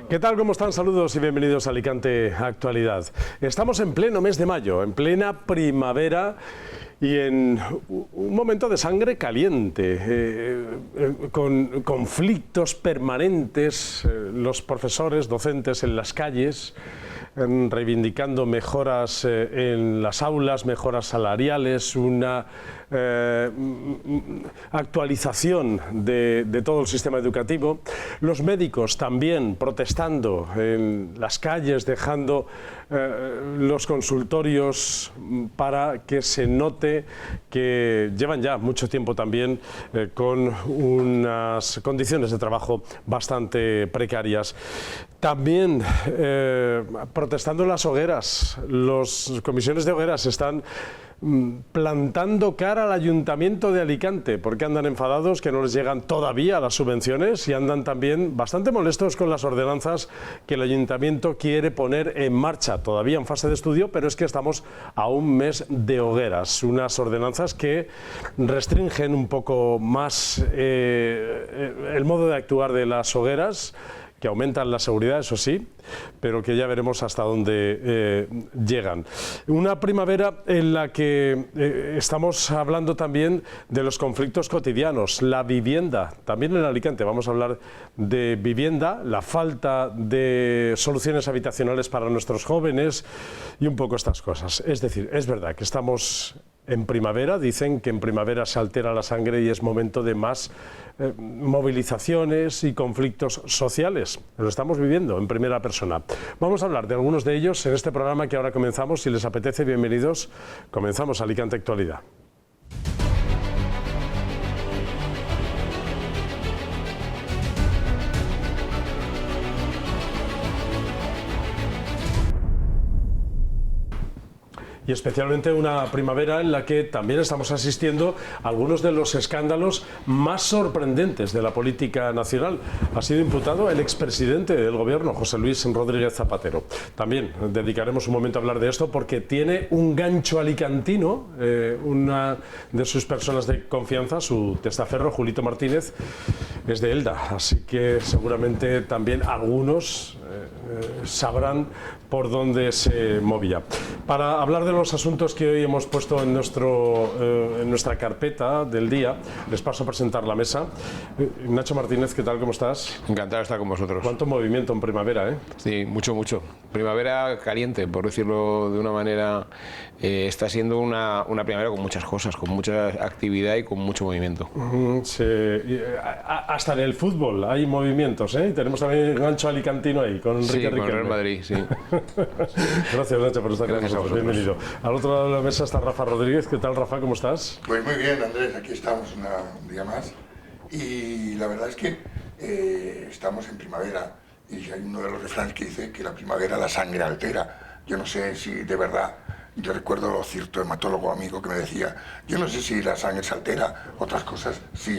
¿Qué tal? ¿Cómo están? Saludos y bienvenidos a Alicante Actualidad. Estamos en pleno mes de mayo, en plena primavera y en un momento de sangre caliente, con conflictos permanentes, los profesores, docentes en las calles, reivindicando mejoras en las aulas, mejoras salariales, una actualización de todo el sistema educativo. Los médicos también protestando en las calles, dejando los consultorios para que se note que llevan ya mucho tiempo también con unas condiciones de trabajo bastante precarias. También protestando en las hogueras, las comisiones de hogueras están plantando cara al Ayuntamiento de Alicante porque andan enfadados que no les llegan todavía las subvenciones y andan también bastante molestos con las ordenanzas que el Ayuntamiento quiere poner en marcha, todavía en fase de estudio, pero es que estamos a un mes de hogueras, unas ordenanzas que restringen un poco más el modo de actuar de las hogueras, que aumentan la seguridad, eso sí, pero que ya veremos hasta dónde llegan. Una primavera en la que estamos hablando también de los conflictos cotidianos, la vivienda, también en Alicante vamos a hablar de vivienda, la falta de soluciones habitacionales para nuestros jóvenes y un poco estas cosas. Es decir, es verdad que estamos en primavera, dicen que en primavera se altera la sangre y es momento de más movilizaciones y conflictos sociales. Lo estamos viviendo en primera persona. Vamos a hablar de algunos de ellos en este programa que ahora comenzamos. Si les apetece, bienvenidos. Comenzamos Alicante Actualidad. Y especialmente una primavera en la que también estamos asistiendo a algunos de los escándalos más sorprendentes de la política nacional. Ha sido imputado el expresidente del gobierno, José Luis Rodríguez Zapatero. También dedicaremos un momento a hablar de esto porque tiene un gancho alicantino, una de sus personas de confianza, su testaferro, Julito Martínez, es de Elda, así que seguramente también algunos sabrán por dónde se movía. Para hablar de los asuntos que hoy hemos puesto en nuestra carpeta del día, les paso a presentar la mesa. Nacho Martínez, ¿qué tal? ¿Cómo estás? Encantado de estar con vosotros. ¿Cuánto movimiento en primavera, eh? Sí, mucho, mucho. Primavera caliente, por decirlo de una manera. Está siendo una primavera con muchas cosas, con mucha actividad y con mucho movimiento. Sí, hasta en el fútbol hay movimientos, ¿eh? Tenemos también el gancho alicantino ahí, con Enrique Riquelme. Con el Real Madrid, sí. Gracias, Nacho, por estar con nosotros. Bienvenido. Al otro lado de la mesa está Rafa Rodríguez. ¿Qué tal, Rafa? ¿Cómo estás? Pues muy bien, Andrés. Aquí estamos un día más. Y la verdad es que estamos en primavera. Y hay uno de los refranes que dice que la primavera la sangre altera. Yo no sé si de verdad... Yo recuerdo cierto hematólogo amigo que me decía, yo no sé si la sangre se altera, otras cosas sí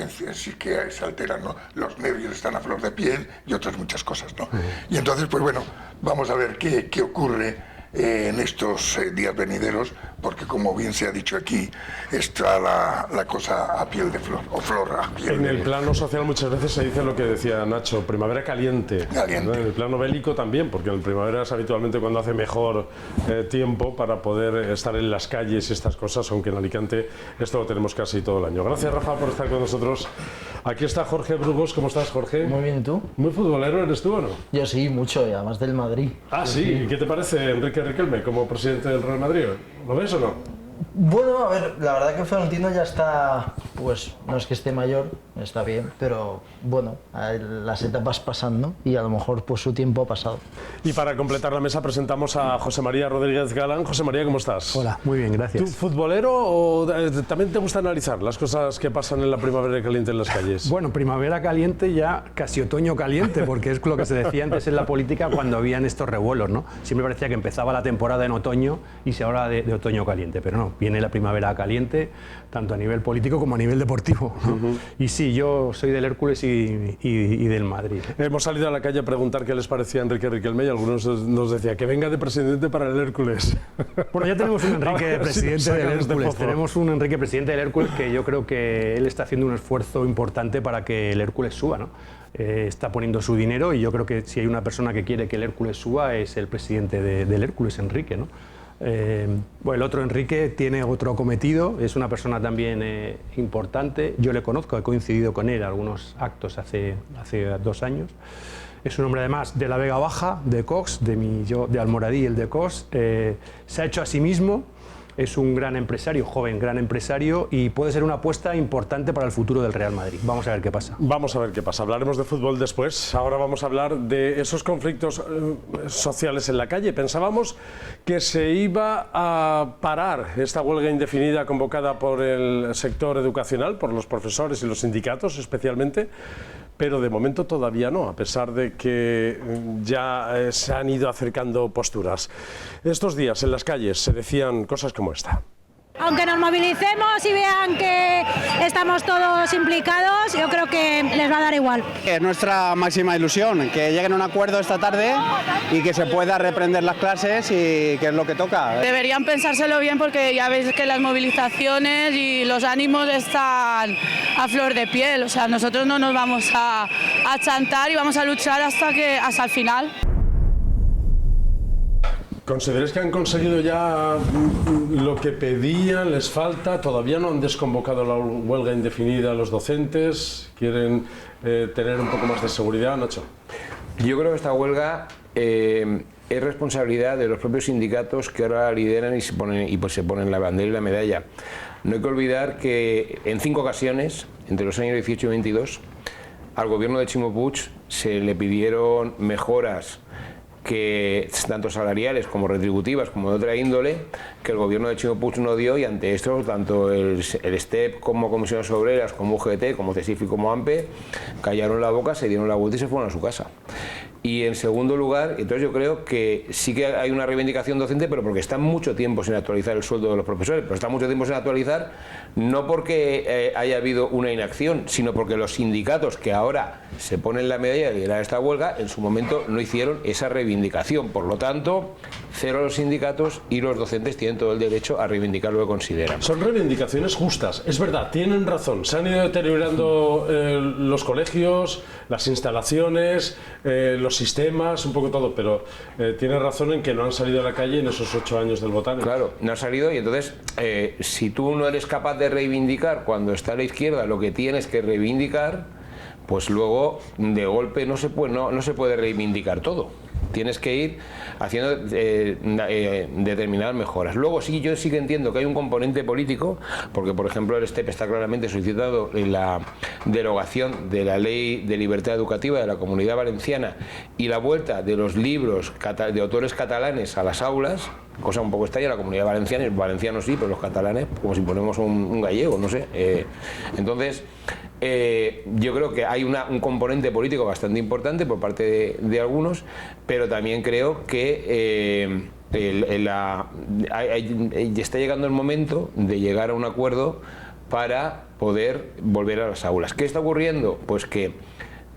que se alteran, ¿no? Los nervios están a flor de piel y otras muchas cosas, ¿no? Y entonces, pues bueno, vamos a ver qué ocurre en estos días venideros, porque como bien se ha dicho aquí, está la cosa a piel de flor, o flor a piel de flor. En el plano social muchas veces se dice lo que decía Nacho, primavera caliente. Caliente. ¿No? En el plano bélico también, porque en primavera es habitualmente cuando hace mejor tiempo para poder estar en las calles y estas cosas, aunque en Alicante esto lo tenemos casi todo el año. Gracias, Rafa, por estar con nosotros. Aquí está Jorge Brugos. ¿Cómo estás, Jorge? Muy bien, ¿y tú? ¿Muy futbolero eres tú o no? Yo sí, mucho, y además del Madrid. Ah, sí. ¿Y qué te parece Enrique Riquelme como presidente del Real Madrid? ¿Lo ves o no? Bueno, a ver, la verdad que Florentino ya está, pues no es que esté mayor, está bien, pero bueno, las etapas pasando y a lo mejor pues su tiempo ha pasado. Y para completar la mesa presentamos a José María Rodríguez Galán. José María, ¿cómo estás? Hola, muy bien, gracias. ¿Tú futbolero o también te gusta analizar las cosas que pasan en la primavera caliente en las calles? Bueno, primavera caliente ya casi otoño caliente, porque es lo que se decía antes en la política cuando habían estos revuelos, ¿no? Siempre parecía que empezaba la temporada en otoño y se habla de otoño caliente, pero no, viene la primavera caliente, tanto a nivel político como a nivel deportivo, ¿no? Y sí, yo soy del Hércules y del Madrid. Hemos salido a la calle a preguntar qué les parecía a Enrique Riquelme y algunos nos decían que venga de presidente para el Hércules. Bueno, ya tenemos un Enrique presidente del Hércules, tenemos un Enrique presidente del Hércules que yo creo que él está haciendo un esfuerzo importante para que el Hércules suba, ¿no? está poniendo su dinero, y yo creo que si hay una persona que quiere que el Hércules suba es el presidente del Hércules, Enrique, ¿no? Bueno, el otro Enrique tiene otro cometido, es una persona también importante, yo le conozco, he coincidido con él en algunos actos hace 2 años. Es un hombre además de la Vega Baja, de Cox, de Almoradí, el de Cox. Se ha hecho a sí mismo, es un gran empresario, joven gran empresario, y puede ser una apuesta importante para el futuro del Real Madrid. Vamos a ver qué pasa. Vamos a ver qué pasa. Hablaremos de fútbol después. Ahora vamos a hablar de esos conflictos sociales en la calle. Pensábamos que se iba a parar esta huelga indefinida convocada por el sector educacional, por los profesores y los sindicatos especialmente, pero de momento todavía no, a pesar de que ya se han ido acercando posturas. Estos días en las calles se decían cosas como esta. Aunque nos movilicemos y vean que estamos todos implicados, yo creo que les va a dar igual. Es nuestra máxima ilusión, que lleguen a un acuerdo esta tarde y que se pueda reprender las clases, y que es lo que toca. Deberían pensárselo bien, porque ya veis que las movilizaciones y los ánimos están a flor de piel. O sea, nosotros no nos vamos a chantar y vamos a luchar hasta el final. ¿Consideráis que han conseguido ya lo que pedían? ¿Les falta? ¿Todavía no han desconvocado la huelga indefinida a los docentes? ¿Quieren tener un poco más de seguridad, Nacho? Yo creo que esta huelga es responsabilidad de los propios sindicatos, que ahora lideran y se ponen la bandera y la medalla. No hay que olvidar que en 5 ocasiones, entre los años 18 y 22, al gobierno de Ximo Puig se le pidieron mejoras, que tanto salariales como retributivas como de otra índole, que el gobierno de Ximo Puig no dio, y ante esto tanto el STEP como Comisiones Obreras, como UGT, como CESIF y como AMPE callaron la boca, se dieron la vuelta y se fueron a su casa. Y en segundo lugar, entonces yo creo que sí que hay una reivindicación docente, pero porque está mucho tiempo sin actualizar el sueldo de los profesores, pero está mucho tiempo sin actualizar no porque haya habido una inacción, sino porque los sindicatos que ahora se ponen la medalla de liderar esta huelga, en su momento no hicieron esa reivindicación. Por lo tanto, cero a los sindicatos, y los docentes tienen todo el derecho a reivindicar lo que consideran. Son reivindicaciones justas, es verdad, tienen razón. Se han ido deteriorando los colegios, las instalaciones, los sistemas, un poco todo, pero tiene razón en que no han salido a la calle en esos 8 años del Botánico. Claro, no han salido, y entonces si tú no eres capaz de reivindicar cuando está a la izquierda lo que tienes que reivindicar, pues luego de golpe no se puede reivindicar todo. Tienes que ir haciendo determinadas mejoras. Luego yo sí que entiendo que hay un componente político, porque por ejemplo el STEP está claramente solicitado en la derogación de la Ley de Libertad Educativa de la Comunidad Valenciana y la vuelta de los libros de autores catalanes a las aulas, cosa un poco extraña. La Comunidad Valenciana, los valencianos sí, pero los catalanes, como si ponemos un gallego, no sé. Entonces, yo creo que hay un componente político bastante importante por parte de algunos, pero también creo que está llegando el momento de llegar a un acuerdo para poder volver a las aulas. ¿Qué está ocurriendo? Pues que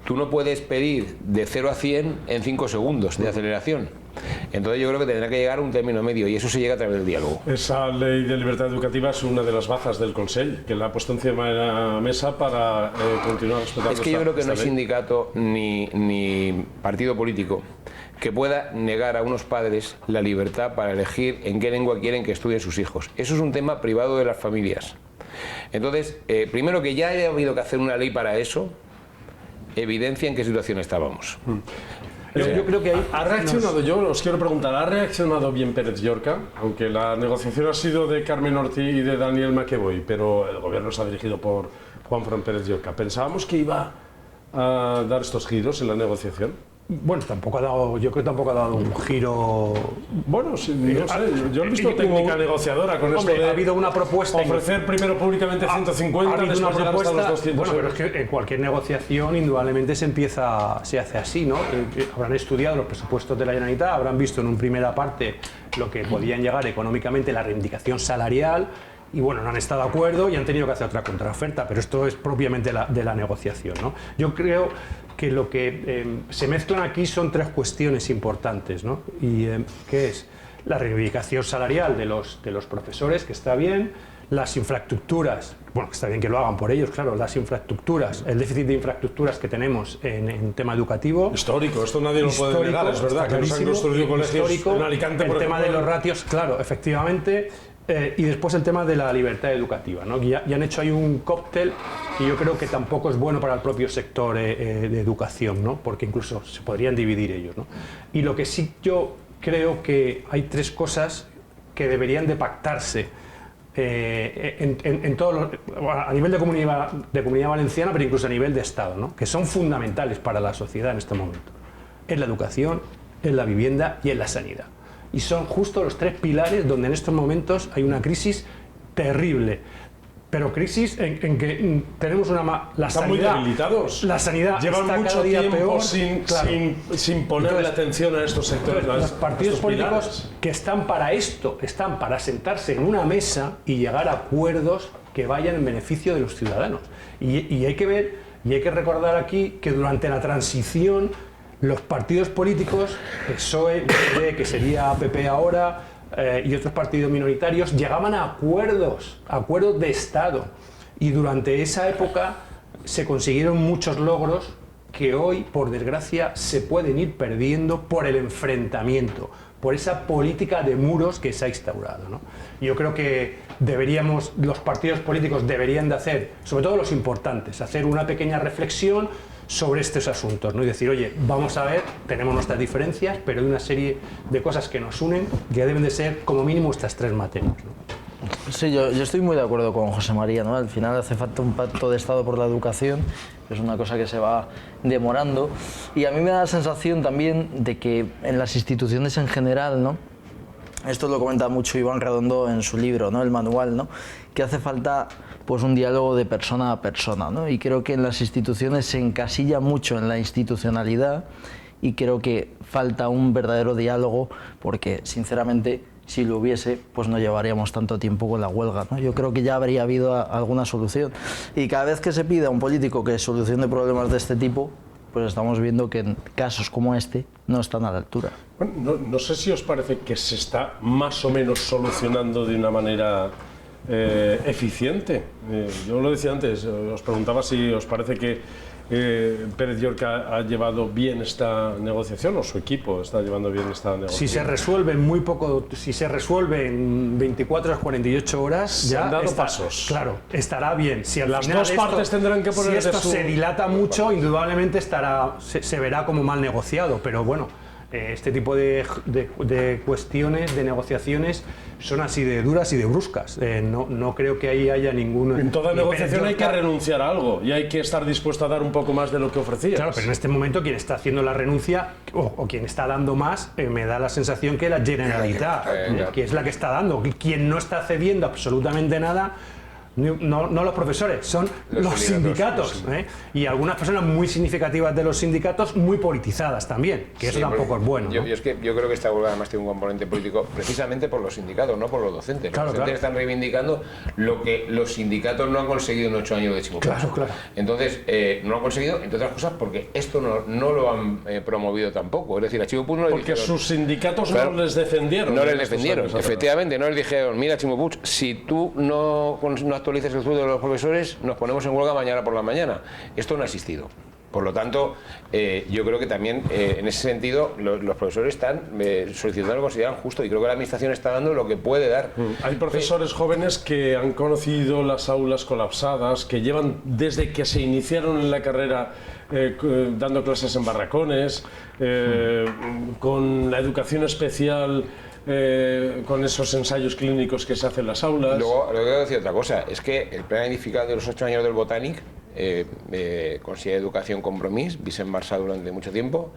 tú no puedes pedir de 0 a 100 en 5 segundos de aceleración. Entonces yo creo que tendrá que llegar a un término medio, y eso se llega a través del diálogo. Esa ley de libertad educativa es una de las bazas del Consell, que la ha puesto encima de la mesa para continuar respetando. Es que yo creo que no hay sindicato ni partido político que pueda negar a unos padres la libertad para elegir en qué lengua quieren que estudien sus hijos. Eso es un tema privado de las familias. Entonces, primero, que ya haya habido que hacer una ley para eso, evidencia en qué situación estábamos. Yo creo que ha reaccionado, yo os quiero preguntar, ¿ha reaccionado bien Pérez Llorca? Aunque la negociación ha sido de Carmen Ortiz y de Daniel McEvoy, pero el gobierno se ha dirigido por Juanfran Pérez Llorca. ¿Pensábamos que iba a dar estos giros en la negociación? Bueno, yo creo que tampoco ha dado un giro. Bueno, sí, no sé, yo he visto técnica negociadora con esto de ha habido una propuesta. Ofrecer primero públicamente 150, después llegar hasta los 200. Bueno, pero es que en cualquier negociación indudablemente se hace así, ¿no? Habrán estudiado los presupuestos de la Generalitat, habrán visto en una primera parte lo que podían llegar económicamente, la reivindicación salarial, y bueno, no han estado de acuerdo y han tenido que hacer otra contraoferta, pero esto es propiamente de la negociación, ¿no? Yo creo que lo que se mezclan aquí son 3 cuestiones importantes, ¿no? Y que es la reivindicación salarial de los profesores, que está bien, las infraestructuras, bueno, está bien que lo hagan por ellos, claro, las infraestructuras, el déficit de infraestructuras que tenemos en tema educativo. Histórico, esto nadie lo puede negar, es verdad, que nos han construido colegios en Alicante, por el tema ejemplo, de los ratios, claro, efectivamente, y después el tema de la libertad educativa, ¿no? Ya han hecho ahí un cóctel y yo creo que tampoco es bueno para el propio sector de educación, ¿no? Porque incluso se podrían dividir ellos, ¿no? Y lo que sí yo creo que hay 3 cosas que deberían de pactarse a nivel de comunidad valenciana, pero incluso a nivel de Estado, ¿no? Que son fundamentales para la sociedad en este momento. Es la educación, es la vivienda y es la sanidad. Y son justo los 3 pilares donde en estos momentos hay una crisis terrible. Pero crisis en que tenemos la están sanidad, muy debilitados. La sanidad llevan está mucho cada día tiempo peor, sin ponerle atención a estos sectores. Los partidos políticos que están para esto, están para sentarse en una mesa y llegar a acuerdos que vayan en beneficio de los ciudadanos. Y hay que ver, y hay que recordar aquí que durante la transición los partidos políticos, PSOE, UCD, que sería PP ahora, y otros partidos minoritarios, llegaban a acuerdos de Estado. Y durante esa época se consiguieron muchos logros que hoy, por desgracia, se pueden ir perdiendo por el enfrentamiento, por esa política de muros que se ha instaurado, ¿no? Yo creo que los partidos políticos deberían de hacer, sobre todo los importantes, hacer una pequeña reflexión sobre estos asuntos, ¿no? Y decir, oye, vamos a ver, tenemos nuestras diferencias, pero hay una serie de cosas que nos unen que deben de ser como mínimo estas 3 materias, ¿no? Sí, yo estoy muy de acuerdo con José María, ¿no? Al final hace falta un pacto de Estado por la educación, es una cosa que se va demorando, y a mí me da la sensación también de que en las instituciones en general, ¿no? Esto lo comenta mucho Iván Redondo en su libro, ¿no? El manual, ¿no? Que hace falta pues un diálogo de persona a persona, ¿no? Y creo que en las instituciones se encasilla mucho en la institucionalidad y creo que falta un verdadero diálogo porque, sinceramente, si lo hubiese, pues no llevaríamos tanto tiempo con la huelga, ¿no? Yo creo que ya habría habido alguna solución. Y cada vez que se pide a un político que solucione problemas de este tipo, pues estamos viendo que en casos como este no están a la altura. Bueno, no sé si os parece que se está más o menos solucionando de una manera eficiente. Yo lo decía antes, os preguntaba si os parece que Pérez Llorca ha llevado bien esta negociación o su equipo está llevando bien esta negociación. Si se resuelve si se resuelve en 24 a 48 horas, ya han dado pasos. Claro, estará bien. Si al las final dos partes tendrán que poner si esto se dilata mucho, indudablemente se verá como mal negociado, pero bueno, este tipo de cuestiones, de negociaciones, son así de duras y de bruscas. No creo que ahí haya ningún... En toda negociación hay que renunciar a algo y hay que estar dispuesto a dar un poco más de lo que ofrecías. Claro, pero en este momento quien está haciendo la renuncia o quien está dando más, me da la sensación que la Generalitat, que es la que está dando. Quien no está cediendo absolutamente nada... No los profesores, son los sindicatos, y algunas personas muy significativas de los sindicatos muy politizadas también, que eso tampoco es bueno, ¿no? Yo creo que esta huelga además tiene un componente político precisamente por los sindicatos, no por los docentes. Los docentes están reivindicando lo que los sindicatos no han conseguido en 8 años de Chimo Puig. Entonces, no lo han conseguido, entre otras cosas, porque esto no lo han promovido tampoco. Es decir, a Chimo Puig no le porque dijeron... sus sindicatos no les defendieron. No les defendieron, efectivamente, no les dijeron, mira Chimo Puig, si tú no actualices el sueldo de los profesores, nos ponemos en huelga mañana por la mañana. Esto no ha existido. Por lo tanto, yo creo que también en ese sentido los profesores están solicitando lo que consideran justo y creo que la administración está dando lo que puede dar. Hay profesores jóvenes que han conocido las aulas colapsadas, que llevan desde que se iniciaron en la carrera dando clases en barracones, con la educación especial, con esos ensayos clínicos que se hacen en las aulas. Luego, le voy a decir otra cosa, es que el plan edificado de los 8 años del Botànic, Conseller d'Educació Compromís, Vicent Marsà durante mucho tiempo,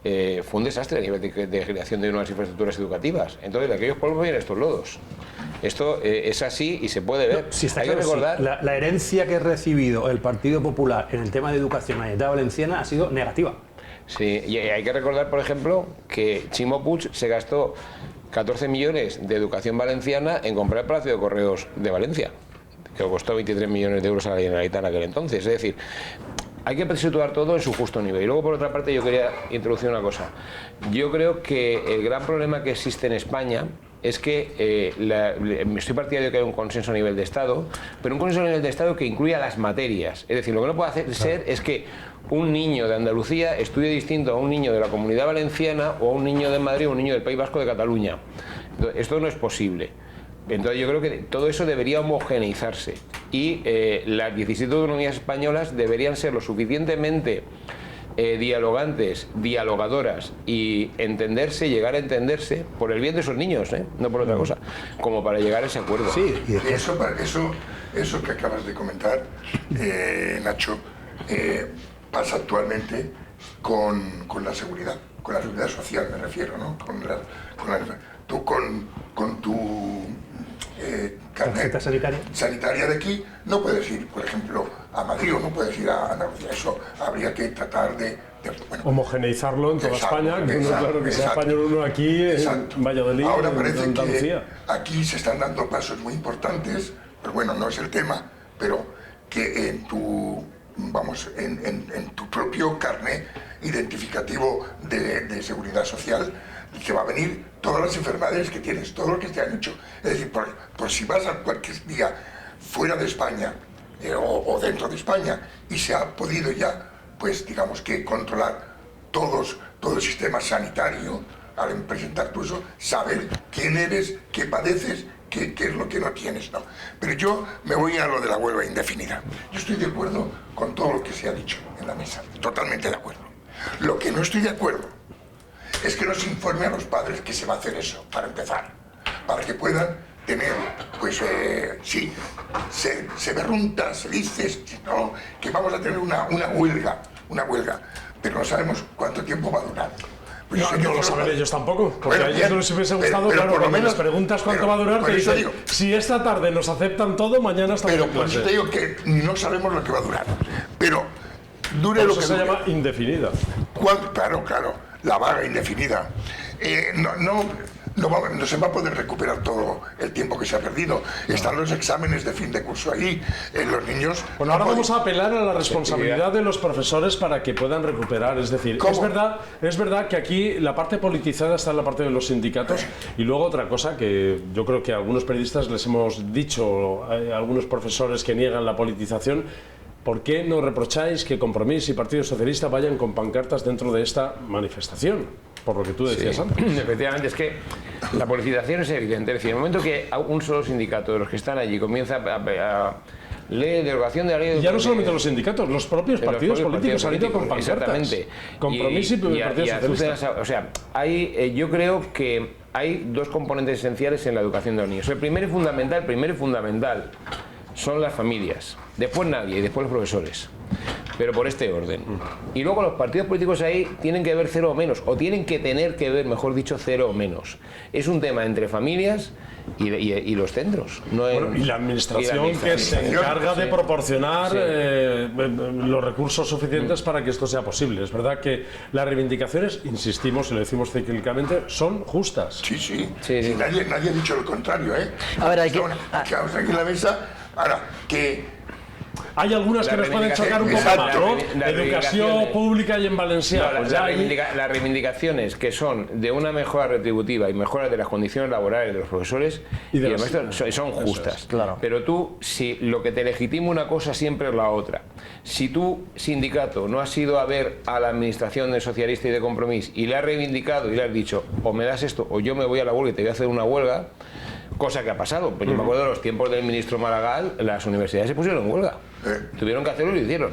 fue un desastre a nivel de creación de nuevas infraestructuras educativas. Entonces, de aquellos polvos vienen estos lodos. Esto es así y se puede ver. Sí, hay que recordar, la herencia que ha recibido el Partido Popular en el tema de educación en la Generalitat Valenciana ha sido negativa. Sí, y hay que recordar, por ejemplo, que Chimo Puig se gastó 14 millones de educación valenciana en comprar el Palacio de Correos de Valencia, que costó 23 millones de euros a la Generalitat en aquel entonces. Es decir, hay que situar todo en su justo nivel. Y luego, por otra parte, yo quería introducir una cosa. Yo creo que el gran problema que existe en España es que estoy partidario de que haya un consenso a nivel de Estado, pero un consenso a nivel de Estado que incluya las materias. Es decir, lo que no puede ser es que un niño de Andalucía estudie distinto a un niño de la Comunidad Valenciana o a un niño de Madrid o un niño del País Vasco de Cataluña. Esto no es posible. Entonces yo creo que todo eso debería homogeneizarse y las 17 autonomías españolas deberían ser lo suficientemente dialogantes, dialogadoras y entenderse, llegar a entenderse por el bien de esos niños, no por otra cosa, como para llegar a ese acuerdo. Sí, eso que acabas de comentar, Nacho, pasa actualmente con la seguridad social, me refiero, ¿no? Tú con tu tarjeta sanitaria de aquí no puedes ir, por ejemplo, a Madrid o no puedes ir a Andalucía. Eso habría que tratar de homogeneizarlo en toda España, claro que sea español uno aquí, en Valladolid, ahora en parece Andalucía. Que aquí se están dando pasos muy importantes, pero bueno, no es el tema, pero que en tu propio carnet identificativo de seguridad social te va a venir todas las enfermedades que tienes, todo lo que te han hecho. Es decir, por si vas a cualquier día fuera de España o dentro de España y se ha podido ya, pues digamos que controlar todo el sistema sanitario, al presentar tú eso, saber quién eres, qué padeces, qué es lo que no tienes, ¿no? Pero yo me voy a lo de la huelga indefinida. Yo estoy de acuerdo con todo lo que se ha dicho en la mesa, totalmente de acuerdo. Lo que no estoy de acuerdo es que nos informe a los padres que se va a hacer eso, para empezar, para que puedan tener, pues, sí, se berrunta, se dice, ¿no?, que vamos a tener una huelga, pero no sabemos cuánto tiempo va a durar. Pues no lo saben ellos tampoco, porque a ellos no les hubiese gustado, claro, por lo menos preguntas cuánto va a durar, te dicen, si esta tarde nos aceptan todo, mañana estamos en clase. Pero por eso te digo que no sabemos lo que va a durar, pero dure lo que se llama indefinida. Claro, la vaga indefinida. No se va a poder recuperar todo el tiempo que se ha perdido. Están los exámenes de fin de curso ahí, los niños... Bueno, ahora vamos a apelar a la responsabilidad de los profesores para que puedan recuperar. Es decir, es verdad que aquí la parte politizada está en la parte de los sindicatos y luego otra cosa que yo creo que a algunos periodistas les hemos dicho, a algunos profesores que niegan la politización. ¿Por qué no reprocháis que Compromís y Partido Socialista vayan con pancartas dentro de esta manifestación? Por lo que tú decías antes. Efectivamente, es que la politización es evidente. Es decir, en el momento que un solo sindicato de los que están allí comienza a leer derogación de la ley de... Ya no solamente los sindicatos, los propios partidos políticos han ido con pancartas. Exactamente. Compromís y Partido Socialista. O sea, yo creo que hay dos componentes esenciales en la educación de los niños. El primero y fundamental son las familias, después nadie y después los profesores, pero por este orden. Y luego los partidos políticos ahí tienen que ver cero o menos, o tienen que tener que ver, mejor dicho, cero o menos. Es un tema entre familias y los centros. Y la administración que se encarga de proporcionar los recursos suficientes para que esto sea posible. Es verdad que las reivindicaciones, insistimos y lo decimos cíclicamente, son justas. Sí. Nadie ha dicho lo contrario, ¿eh? A ver, aquí en la mesa. Ahora, hay algunas que nos pueden chocar un poco más, ¿no? Educación pública y en valenciano. Las reivindicaciones que son de una mejora retributiva y mejora de las condiciones laborales de los profesores y de los maestros son justas. Claro. Pero tú, si lo que te legitima una cosa siempre es la otra. Si tu sindicato no has ido a ver a la administración de Socialista y de Compromís y le has reivindicado y le has dicho o me das esto o yo me voy a la huelga y te voy a hacer una huelga, cosa que ha pasado. Pues yo me acuerdo de los tiempos del ministro Maragall, las universidades se pusieron en huelga. Tuvieron que hacerlo y lo hicieron.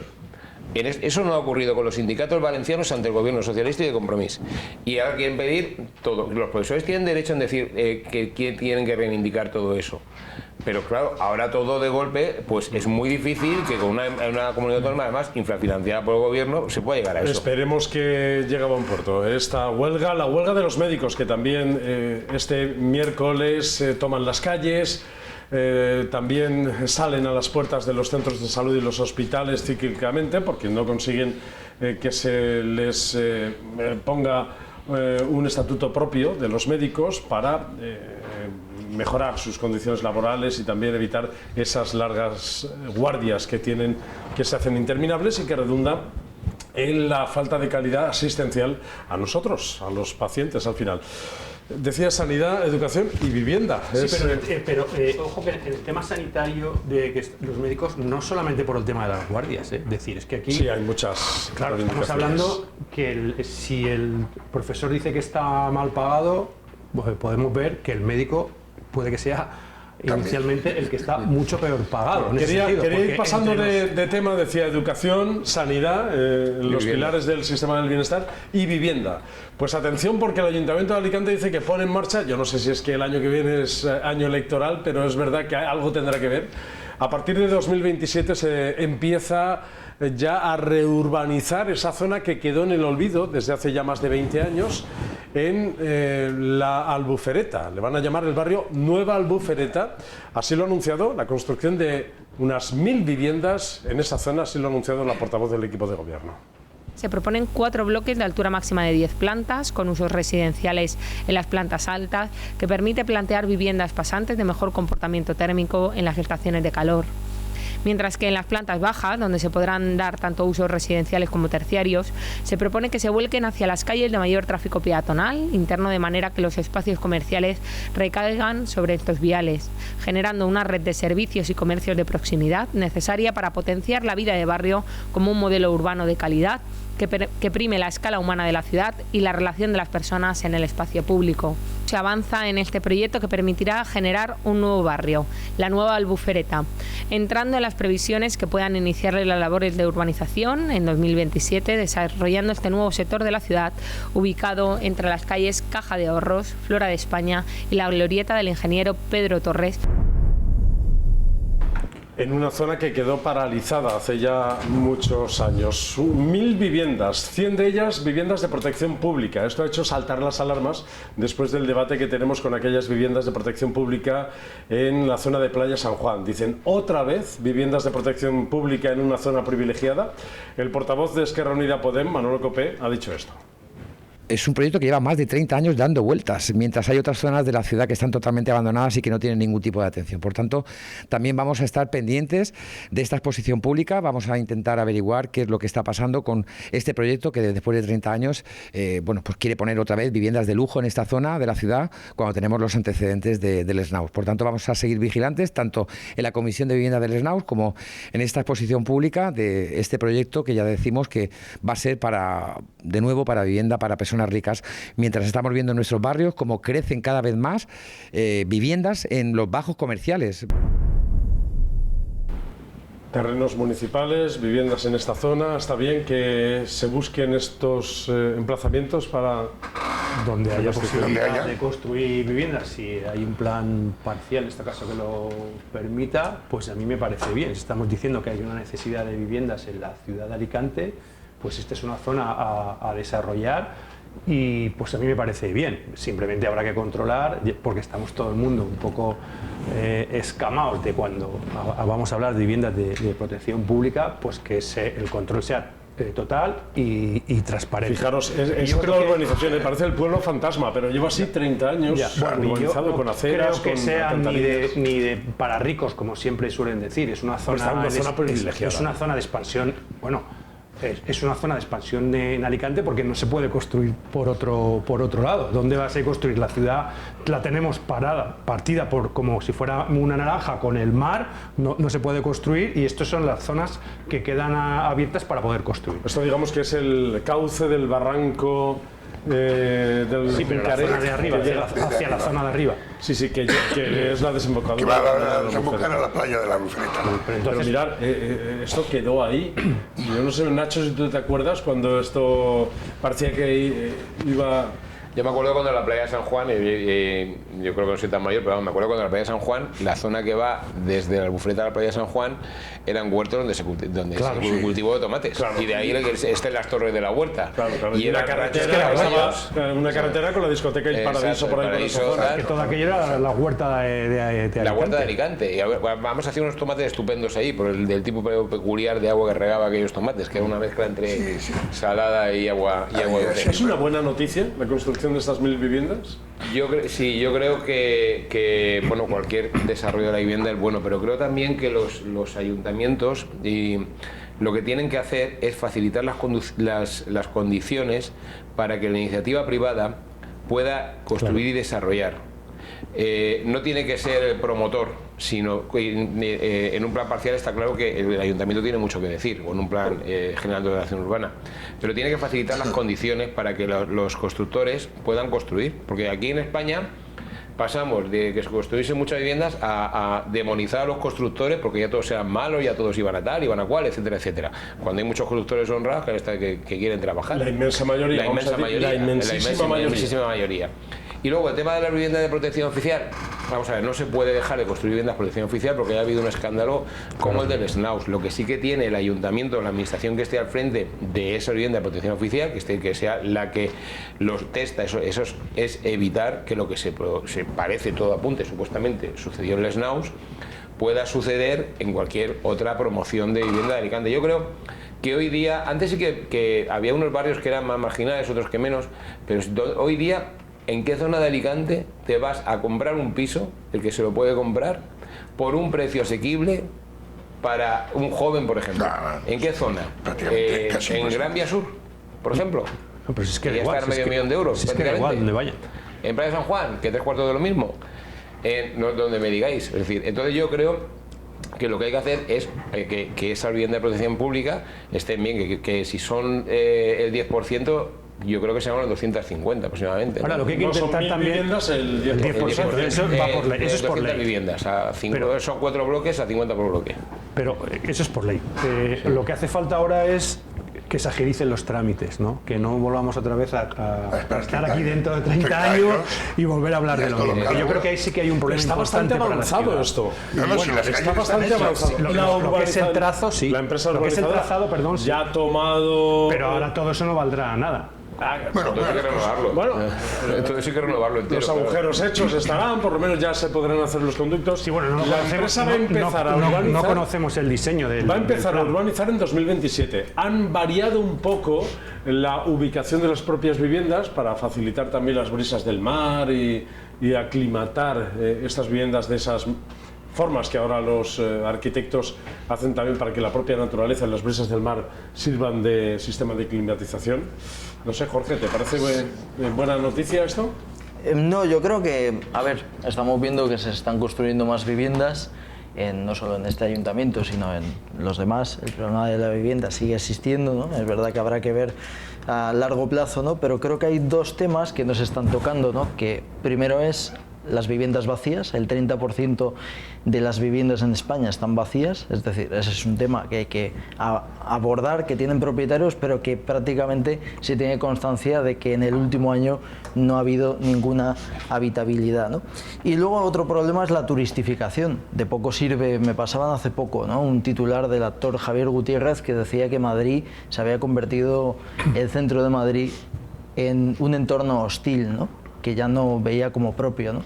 Eso no ha ocurrido con los sindicatos valencianos ante el gobierno socialista y de Compromís. Y ahora quieren pedir todo. Los profesores tienen derecho en decir que tienen que reivindicar todo eso. Pero claro, ahora todo de golpe, pues es muy difícil que con una comunidad autónoma, además infrafinanciada por el gobierno, se pueda llegar a eso. Esperemos que llegue a buen puerto. Esta huelga, la huelga de los médicos, que también este miércoles toman las calles. También salen a las puertas de los centros de salud y los hospitales cíclicamente porque no consiguen que se les ponga un estatuto propio de los médicos para mejorar sus condiciones laborales y también evitar esas largas guardias que se hacen interminables y que redundan en la falta de calidad asistencial a nosotros, a los pacientes al final. Decía sanidad, educación y vivienda. Sí, pero ojo que en el tema sanitario de que los médicos, no solamente por el tema de las guardias, es decir, es que aquí... Sí, hay muchas... Claro, estamos hablando que si el profesor dice que está mal pagado, pues podemos ver que el médico puede que sea inicialmente el que está mucho peor pagado. Quería ir pasando de tema, decía educación, sanidad, los pilares del sistema del bienestar y vivienda. Pues atención, porque el Ayuntamiento de Alicante dice que pone en marcha, yo no sé si es que el año que viene es año electoral, pero es verdad que algo tendrá que ver. A partir de 2027 se empieza ya a reurbanizar esa zona que quedó en el olvido desde hace ya más de 20 años en la Albufereta. Le van a llamar el barrio Nueva Albufereta. Así lo ha anunciado la construcción de unas 1000 viviendas en esa zona, así lo ha anunciado la portavoz del equipo de gobierno. Se proponen 4 bloques de altura máxima de 10 plantas, con usos residenciales en las plantas altas, que permite plantear viviendas pasantes de mejor comportamiento térmico en las estaciones de calor. Mientras que en las plantas bajas, donde se podrán dar tanto usos residenciales como terciarios, se propone que se vuelquen hacia las calles de mayor tráfico peatonal interno, de manera que los espacios comerciales recaigan sobre estos viales, generando una red de servicios y comercios de proximidad necesaria para potenciar la vida de barrio como un modelo urbano de calidad que prime la escala humana de la ciudad y la relación de las personas en el espacio público. Se avanza en este proyecto que permitirá generar un nuevo barrio, la Nueva Albufereta, entrando en las previsiones que puedan iniciarle las labores de urbanización en 2027, desarrollando este nuevo sector de la ciudad, ubicado entre las calles Caja de Ahorros, Flora de España y la glorieta del ingeniero Pedro Torres. En una zona que quedó paralizada hace ya muchos años. 1000 viviendas, 100 de ellas viviendas de protección pública. Esto ha hecho saltar las alarmas después del debate que tenemos con aquellas viviendas de protección pública en la zona de Playa San Juan. Dicen, ¿otra vez viviendas de protección pública en una zona privilegiada? El portavoz de Esquerra Unida Podem, Manolo Copé, ha dicho esto. Es un proyecto que lleva más de 30 años dando vueltas, mientras hay otras zonas de la ciudad que están totalmente abandonadas y que no tienen ningún tipo de atención. Por tanto, también vamos a estar pendientes de esta exposición pública, vamos a intentar averiguar qué es lo que está pasando con este proyecto que después de 30 años pues quiere poner otra vez viviendas de lujo en esta zona de la ciudad cuando tenemos los antecedentes del SNAUS. Por tanto, vamos a seguir vigilantes tanto en la Comisión de Vivienda del SNAUS como en esta exposición pública de este proyecto que ya decimos que va a ser de nuevo para vivienda para personas ricas, mientras estamos viendo en nuestros barrios cómo crecen cada vez más viviendas en los bajos comerciales. Terrenos municipales, viviendas en esta zona. Está bien que se busquen estos emplazamientos para donde haya posibilidad de construir viviendas. Si hay un plan parcial, en este caso, que lo permita, pues a mí me parece bien. Si estamos diciendo que hay una necesidad de viviendas en la ciudad de Alicante, pues esta es una zona a desarrollar. Y pues a mí me parece bien, simplemente habrá que controlar, porque estamos todo el mundo un poco escamados de cuando vamos a hablar de viviendas de protección pública, pues que el control sea total y transparente. Fijaros, es otra urbanización, me parece el pueblo fantasma, pero lleva así 30 años urbanizado con aceras, creo que con sea ni de para ricos, como siempre suelen decir, es una zona privilegiada. Es una zona de expansión, es una zona de expansión en Alicante porque no se puede construir por otro lado. ¿Dónde vas a construir? La ciudad la tenemos partida por como si fuera una naranja con el mar, no se puede construir y estas son las zonas que quedan abiertas para poder construir. Esto digamos que es el cauce del barranco sí, pero la zona de arriba, hacia la zona de arriba. Sí, que es la desembocadura. Que va a desembocar a la playa de la Albufereta. Pero mirar, esto quedó ahí. Yo no sé, Nacho, si tú te acuerdas cuando esto parecía que iba... Yo me acuerdo cuando la playa de San Juan, yo creo que no soy tan mayor, pero me acuerdo cuando la playa de San Juan, la zona que va desde la Albufereta a la playa de San Juan eran huertos donde se cultivó de tomates. Claro, y de ahí están las torres de la huerta. Claro. Y una carretera con la discoteca y Paradiso por ahí. Paraíso, que todo aquello era la huerta de Alicante. La huerta de Alicante. Y vamos a hacer unos tomates estupendos ahí, por del tipo peculiar de agua que regaba aquellos tomates, que era una mezcla entre salada y agua dulce. ¿Es una buena noticia la construcción de estas 1000 viviendas? Yo creo que cualquier desarrollo de la vivienda es bueno, pero creo también que los ayuntamientos y lo que tienen que hacer es facilitar las condiciones para que la iniciativa privada pueda construir y desarrollar. No tiene que ser el promotor, sino en un plan parcial está claro que el ayuntamiento tiene mucho que decir, o en un plan general de ordenación urbana, pero tiene que facilitar las condiciones para que los constructores puedan construir, porque aquí en España pasamos de que se construyesen muchas viviendas a demonizar a los constructores porque ya todos eran malos, ya todos iban a tal, iban a cual, etcétera, etcétera. Cuando hay muchos constructores honrados que quieren trabajar. La inmensa mayoría. La inmensísima mayoría. Y luego el tema de la vivienda de protección oficial. Vamos a ver, no se puede dejar de construir viviendas de protección oficial porque ya ha habido un escándalo como el del SNAUS. Lo que sí que tiene el ayuntamiento, la administración que esté al frente de esa vivienda de protección oficial, que sea la que los testa, eso es evitar que lo que se parece, todo apunte, supuestamente sucedió en el SNAUS, pueda suceder en cualquier otra promoción de vivienda de Alicante. Yo creo que hoy día, antes sí que había unos barrios que eran más marginales, otros que menos, pero hoy día, ¿en qué zona de Alicante te vas a comprar un piso, el que se lo puede comprar, por un precio asequible para un joven, por ejemplo? ¿En qué zona? ¿En Gran Vía Sur, por ejemplo? No, pero es que ya está medio millón de euros. Es que da igual donde vaya. En Playa de San Juan, que 3/4 de lo mismo. Donde me digáis. Es decir, entonces yo creo que lo que hay que hacer es que esa vivienda de protección pública estén bien, que si son el 10%, yo creo que se llaman 250 aproximadamente. Ahora, lo que hay que intentar también... viviendas, el 10%. Eso va por ley. Eso es por ley. Viviendas, son 4 bloques a 50 por bloque. Pero eso es por ley. Lo que hace falta ahora es que se agilicen los trámites, ¿no? Que no volvamos otra vez a estar aquí dentro de 30 años y volver a hablar de lo mismo. Yo creo que ahí sí que hay un problema importante. Está bastante avanzado esto. Está bastante avanzado. Lo que es el trazo, sí. La empresa lo que es el trazado, perdón, sí. Ya ha tomado... Pero ahora todo eso no valdrá nada. Entonces hay que renovarlo. Entonces hay que renovarlo entero. Los agujeros hechos estarán, por lo menos ya se podrán hacer los conductos. Sí, bueno, la empresa va a empezar a urbanizar. No conocemos el diseño del... Va a empezar a urbanizar en 2027. Han variado un poco la ubicación de las propias viviendas para facilitar también las brisas del mar y aclimatar estas viviendas de esas formas que ahora los arquitectos hacen también para que la propia naturaleza y las brisas del mar sirvan de sistema de climatización. No sé, Jorge, ¿te parece buena noticia esto? No, yo creo que, a ver, estamos viendo que se están construyendo más viviendas, no solo en este ayuntamiento, sino en los demás. El problema de la vivienda sigue existiendo, ¿no? Es verdad que habrá que ver a largo plazo, ¿no? Pero creo que hay dos temas que nos están tocando, ¿no? Que primero es las viviendas vacías. El 30% de las viviendas en España están vacías, es decir, ese es un tema que hay que abordar, que tienen propietarios, pero que prácticamente se tiene constancia de que en el último año no ha habido ninguna habitabilidad, ¿no? Y luego otro problema es la turistificación. De poco sirve, me pasaban hace poco, ¿no?, un titular del actor Javier Gutiérrez que decía que Madrid se había convertido, el centro de Madrid, en un entorno hostil, ¿no?, que ya no veía como propio, ¿no?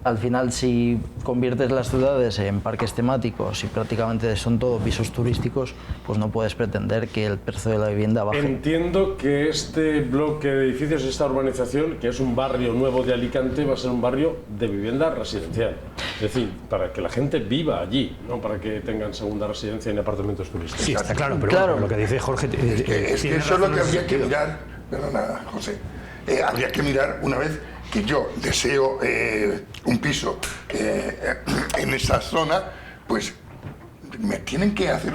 Al final, si conviertes las ciudades en parques temáticos y prácticamente son todo pisos turísticos, pues no puedes pretender que el precio de la vivienda baje. Entiendo que este bloque de edificios, esta urbanización, que es un barrio nuevo de Alicante, va a ser un barrio de vivienda residencial. Es decir, para que la gente viva allí, no para que tengan segunda residencia en apartamentos turísticos. Sí, está claro, pero claro, lo que dice Jorge... Es que eso es lo que habría que mirar, perdona, José, habría que mirar una vez que yo deseo un piso en esa zona, pues me tienen que hacer,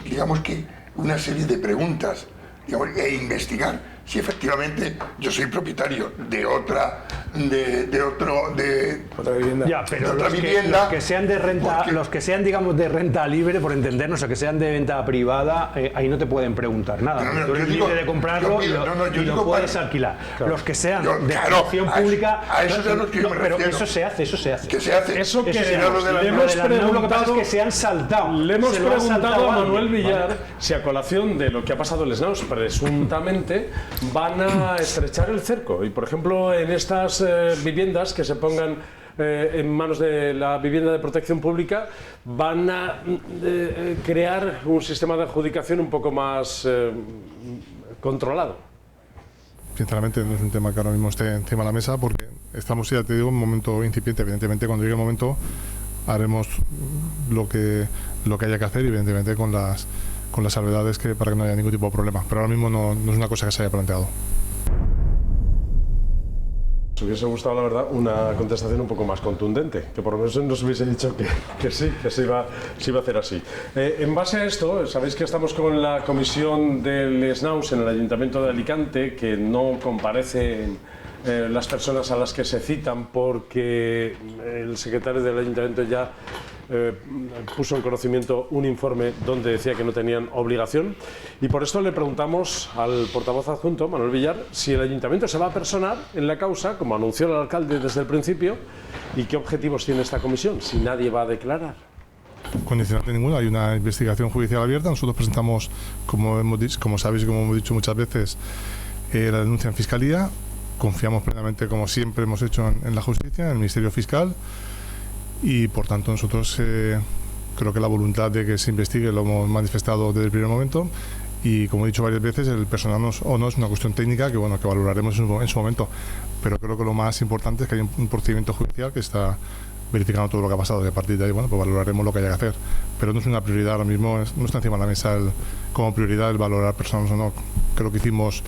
digamos que, una serie de preguntas, digamos, e investigar si efectivamente yo soy propietario de otra vivienda. Ya, pero de los que sean de renta, los que sean, digamos, de renta libre, por entendernos, o que sean de venta privada, ahí no te pueden preguntar nada. Tú eres libre de comprarlo y lo puedes alquilar. Claro. Los que sean de gestión pública, a eso es a lo que yo me refiero. Pero eso se hace. ¿Qué se hace? Eso que le hemos preguntado, lo que pasa es que se han saltado. Le hemos preguntado a Manuel Villar si a colación de lo que ha pasado en el SNAUS, presuntamente, van a estrechar el cerco. Y, por ejemplo, en estas viviendas que se pongan en manos de la vivienda de protección pública, van a crear un sistema de adjudicación un poco más controlado. Sinceramente no es un tema que ahora mismo esté encima de la mesa, porque estamos, ya te digo, en un momento incipiente. Evidentemente, cuando llegue el momento haremos lo que haya que hacer, y evidentemente con las con las salvedades que para que no haya ningún tipo de problema. Pero ahora mismo no es una cosa que se haya planteado. Nos hubiese gustado, la verdad, una contestación un poco más contundente, que por lo menos nos hubiese dicho que sí, que se iba a hacer así. En base a esto, sabéis que estamos con la comisión del SNAUS en el Ayuntamiento de Alicante, que no comparecen las personas a las que se citan porque el secretario del Ayuntamiento ya puso en conocimiento un informe donde decía que no tenían obligación, y por esto le preguntamos al portavoz adjunto, Manuel Villar, si el Ayuntamiento se va a personar en la causa, como anunció el alcalde desde el principio, y qué objetivos tiene esta comisión, si nadie va a declarar. Condicionante ninguna, hay una investigación judicial abierta. Nosotros presentamos, como sabéis y como hemos dicho muchas veces, la denuncia en Fiscalía. Confiamos plenamente, como siempre hemos hecho, en la justicia, en el Ministerio Fiscal, y por tanto nosotros creo que la voluntad de que se investigue lo hemos manifestado desde el primer momento, y como he dicho varias veces, el personal o no es una cuestión técnica que valoraremos en su momento, pero creo que lo más importante es que hay un procedimiento judicial que está verificando todo lo que ha pasado, y a partir de ahí pues valoraremos lo que haya que hacer, pero no es una prioridad ahora mismo, no está encima de la mesa como prioridad el valorar personas o no. Creo que hicimos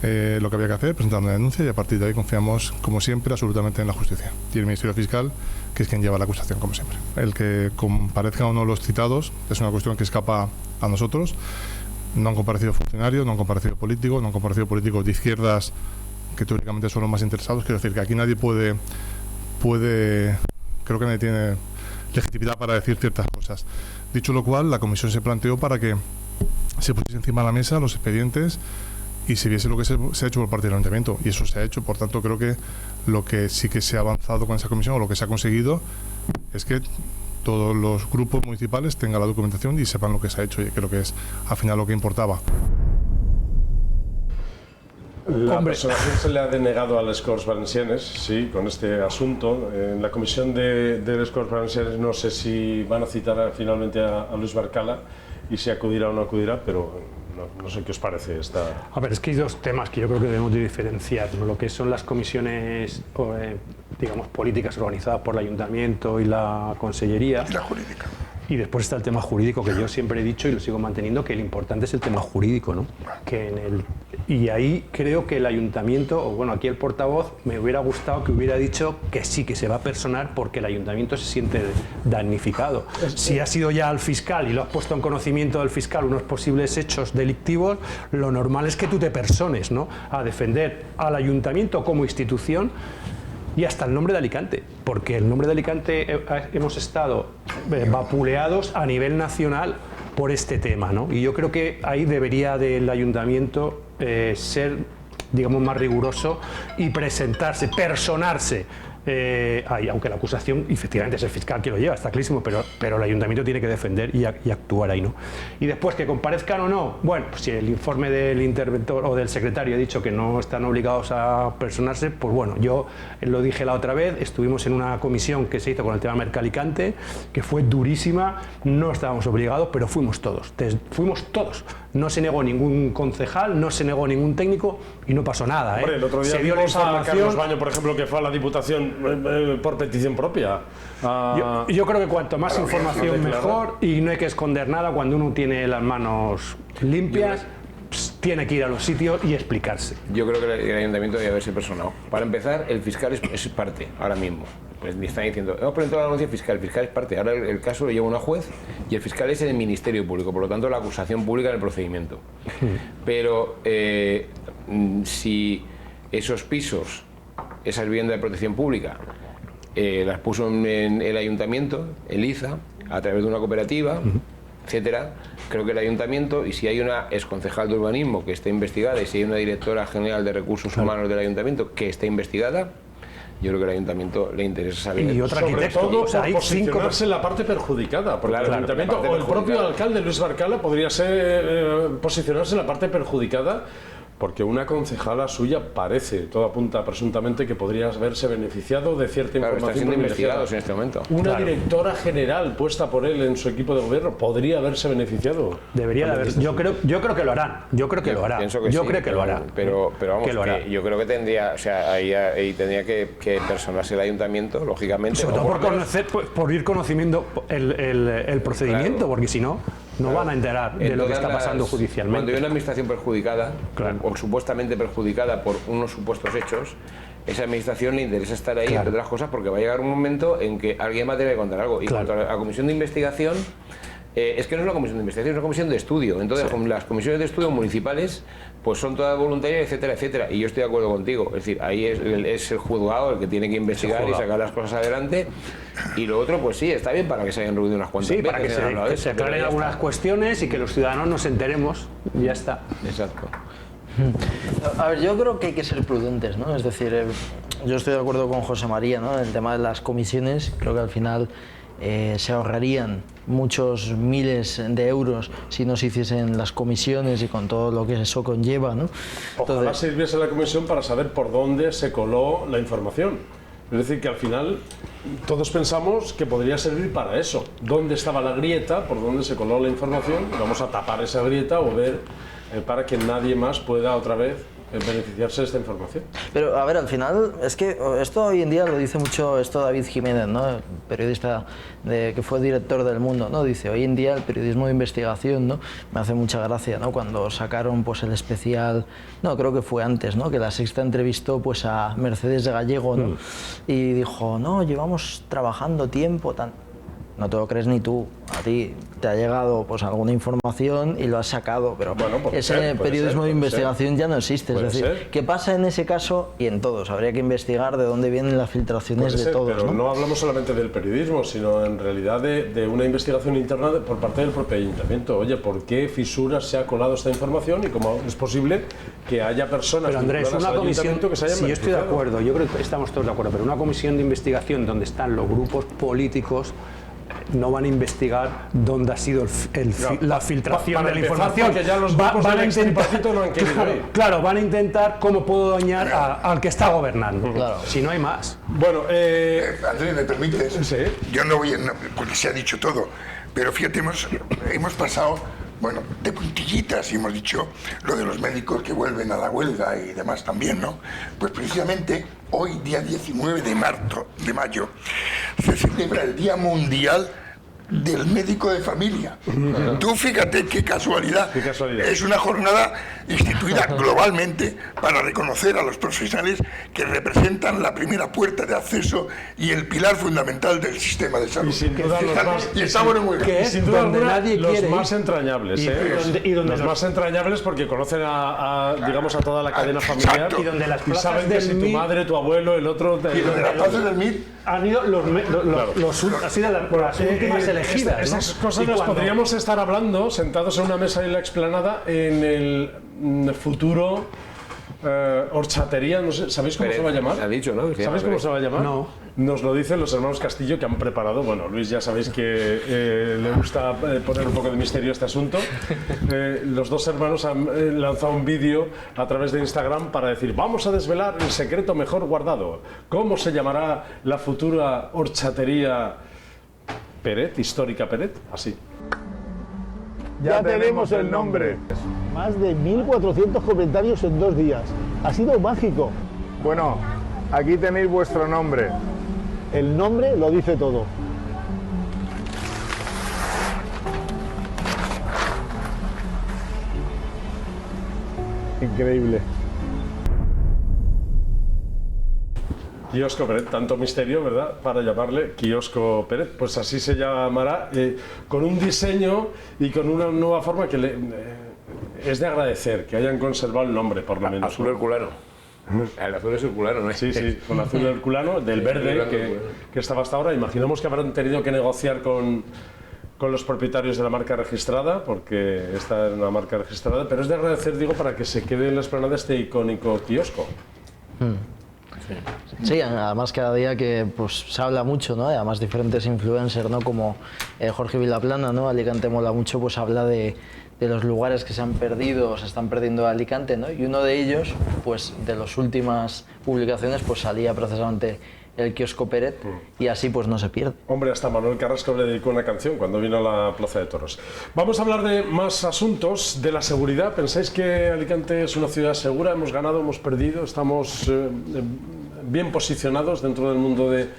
lo que había que hacer, presentar una denuncia, y a partir de ahí confiamos, como siempre, absolutamente en la justicia y el Ministerio Fiscal, que es quien lleva la acusación, como siempre. El que comparezca o no los citados es una cuestión que escapa a nosotros. No han comparecido funcionarios, no han comparecido políticos, no han comparecido políticos de izquierdas, que teóricamente son los más interesados. Quiero decir que aquí nadie puede, creo que nadie tiene legitimidad para decir ciertas cosas. Dicho lo cual, la comisión se planteó para que se pusiese encima de la mesa los expedientes y se viese lo que se ha hecho por parte del Ayuntamiento, y eso se ha hecho. Por tanto, creo que lo que sí que se ha avanzado con esa comisión, o lo que se ha conseguido, es que todos los grupos municipales tengan la documentación y sepan lo que se ha hecho, y creo que es al final lo que importaba. La personación se le ha denegado a Les Corts Valencianes, sí, con este asunto. En la comisión de Les Corts Valencianes no sé si van a citar finalmente a Luis Barcala y si acudirá o no acudirá, pero no sé qué os parece esta... A ver, es que hay dos temas que yo creo que debemos de diferenciar, ¿no? Lo que son las comisiones, digamos, políticas organizadas por el Ayuntamiento y la Consellería. Y la jurídica. Y después está el tema jurídico, que yo siempre he dicho y lo sigo manteniendo, que el importante es el tema jurídico, ¿no? Y ahí creo que el Ayuntamiento, o bueno, aquí el portavoz, me hubiera gustado que hubiera dicho que sí, que se va a personar porque el Ayuntamiento se siente damnificado. Si has ido ya al fiscal y lo has puesto en conocimiento del fiscal unos posibles hechos delictivos, lo normal es que tú te persones, ¿no? A defender al Ayuntamiento como institución y hasta el nombre de Alicante, porque el nombre de Alicante hemos estado vapuleados a nivel nacional por este tema, ¿no? Y yo creo que ahí debería del Ayuntamiento ser, digamos, más riguroso y presentarse, personarse. Ahí, aunque la acusación efectivamente es el fiscal que lo lleva, está clarísimo, pero el Ayuntamiento tiene que defender y actuar ahí, ¿no? Y después, que comparezcan o no, bueno, pues si el informe del interventor o del secretario ha dicho que no están obligados a personarse, pues bueno, yo lo dije la otra vez, estuvimos en una comisión que se hizo con el tema Mercalicante, que fue durísima, no estábamos obligados, pero fuimos todos, no se negó ningún concejal, no se negó ningún técnico y no pasó nada, ¿eh? Hombre, el otro día se dio la información. Carlos Baño, por ejemplo, que fue a la Diputación por petición propia. Yo creo que cuanto más información mejor, y no hay que esconder nada. Cuando uno tiene las manos limpias, tiene que ir a los sitios y explicarse. Yo creo que el Ayuntamiento debe haberse personado. Para empezar, el fiscal es parte ahora mismo. Pues me están diciendo, hemos presentado la denuncia fiscal, el fiscal es parte. Ahora el caso lo lleva una juez y el fiscal es el Ministerio Público, por lo tanto la acusación pública en el procedimiento. Pero si esos pisos, esas viviendas de protección pública, las puso en el Ayuntamiento, el IZA, a través de una cooperativa, etcétera, creo que el Ayuntamiento, y si hay una exconcejal de urbanismo que está investigada, y si hay una directora general de recursos humanos del Ayuntamiento que está investigada, yo creo que al Ayuntamiento le interesa saber. Y otra sobre todo, o sea, hay posicionarse en la parte perjudicada, porque el Ayuntamiento o el propio alcalde Luis Barcala podría ser posicionarse en la parte perjudicada, porque una concejala suya parece, todo apunta presuntamente que podría haberse beneficiado de cierta información. Están siendo investigados en este momento. Una directora general puesta por él en su equipo de gobierno podría haberse beneficiado. Debería de haberse. Yo creo que lo harán. Yo creo que lo hará. Yo creo que lo hará. Pero vamos, que yo creo que tendría, o sea, ahí tendría que personarse el Ayuntamiento, lógicamente. Sobre todo por ir conociendo el procedimiento, claro. Porque si no. no van a enterar de lo que está pasando judicialmente. Cuando hay una administración perjudicada, claro, o supuestamente perjudicada por unos supuestos hechos, esa administración le interesa estar ahí, entre otras cosas, porque va a llegar un momento en que alguien va a tener que contar algo. Y cuanto a la comisión de investigación, es que no es una comisión de investigación, es una comisión de estudio. Entonces, las comisiones de estudio municipales pues son todas voluntarias, etcétera, etcétera. Y yo estoy de acuerdo contigo. Es decir, ahí es el juzgado el que tiene que investigar y sacar las cosas adelante. Y lo otro, pues sí, está bien para que se hayan reunido unas cuantas veces. Para que se aclaren algunas cuestiones y que los ciudadanos nos enteremos. Y ya está. Exacto. A ver, yo creo que hay que ser prudentes, ¿no? Es decir, yo estoy de acuerdo con José María, ¿no? El tema de las comisiones, creo que al final se ahorrarían muchos miles de euros si no se hiciesen las comisiones y con todo lo que eso conlleva, ¿no? Ojalá sirviese la comisión para saber por dónde se coló la información. Es decir, que al final todos pensamos que podría servir para eso. ¿Dónde estaba la grieta? ¿Por dónde se coló la información? Vamos a tapar esa grieta o ver para que nadie más pueda otra vez beneficiarse de esta información. Pero a ver, al final, es que esto hoy en día lo dice mucho David Jiménez, ¿no? El periodista que fue director del Mundo, ¿no? Dice, hoy en día el periodismo de investigación, ¿no? Me hace mucha gracia, ¿no? Cuando sacaron pues el especial, no, creo que fue antes, ¿no? Que La Sexta entrevistó pues a Mercedes de Gallego, ¿no? Y dijo, no, llevamos trabajando tiempo, no te lo crees ni tú. A ti te ha llegado pues alguna información y lo has sacado, pero bueno, ese periodismo de investigación ya no existe. Es decir, ¿qué pasa en ese caso y en todos? Habría que investigar de dónde vienen las filtraciones de todos. Pero no hablamos solamente del periodismo, sino en realidad de una investigación interna por parte del propio ayuntamiento. Oye, ¿por qué fisuras se ha colado esta información y cómo es posible que haya personas pero Andrés, una comisión que se hayan yo estoy de acuerdo, yo creo que estamos todos de acuerdo, pero una comisión de investigación donde están los grupos políticos no van a investigar dónde ha sido la filtración de la información. Porque ya los grupos van a intentar, no han querido claro, van a intentar cómo puedo dañar al que está gobernando. Claro. Si no hay más. Bueno, Andrés, ¿me permites? Sí. Yo no voy, porque se ha dicho todo, pero fíjate, hemos pasado, bueno, de puntillitas y hemos dicho lo de los médicos que vuelven a la huelga y demás también, ¿no? Pues precisamente hoy, día 19 de mayo, se celebra el Día Mundial del Médico de Familia. Tú fíjate qué casualidad. Es una jornada instituida globalmente para reconocer a los profesionales que representan la primera puerta de acceso y el pilar fundamental del sistema de salud. Y sin duda los más entrañables. Los más entrañables porque conocen digamos a toda la cadena familiar. Y donde las plazas saben que si tu madre, tu abuelo, el otro... Y donde las plazas del MIR han ido las últimas elegidas. Esas cosas las podríamos estar hablando sentados en una mesa en la explanada en el futuro horchatería, no sé, ¿sabéis cómo se va a llamar? Se ha dicho, ¿no? ¿Sabéis cómo se va a llamar? No. Nos lo dicen los hermanos Castillo que han preparado. Bueno, Luis ya sabéis que le gusta poner un poco de misterio a este asunto. Los dos hermanos han lanzado un vídeo a través de Instagram para decir vamos a desvelar el secreto mejor guardado. ¿Cómo se llamará la futura horchatería Peret, histórica Peret? Así. Ya tenemos el nombre. Más de 1.400 comentarios en 2 días. Ha sido mágico. Bueno, aquí tenéis vuestro nombre. El nombre lo dice todo. Increíble. Kiosco Peret, tanto misterio, ¿verdad? Para llamarle Kiosco Peret. Pues así se llamará, con un diseño y con una nueva forma que es de agradecer que hayan conservado el nombre, por lo menos. Azul herculano. El azul es herculano, ¿no? Sí, con azul herculano, del verde que estaba hasta ahora. Imaginamos que habrán tenido que negociar con los propietarios de la marca registrada, porque esta es una marca registrada, pero es de agradecer, digo, para que se quede en la explanada este icónico kiosco. Sí, además cada día que pues se habla mucho, ¿no? Además diferentes influencers, ¿no? Como Jorge Vilaplana, ¿no? Alicante mola mucho, pues habla de los lugares que se han perdido o se están perdiendo de Alicante, ¿no? Y uno de ellos, pues de las últimas publicaciones, pues salía precisamente el Kiosco Peret y así pues no se pierde. Hombre, hasta Manuel Carrasco le dedicó una canción cuando vino a la Plaza de Toros. Vamos a hablar de más asuntos, de la seguridad. ¿Pensáis que Alicante es una ciudad segura? ¿Hemos ganado, hemos perdido? ¿Estamos bien posicionados dentro del mundo de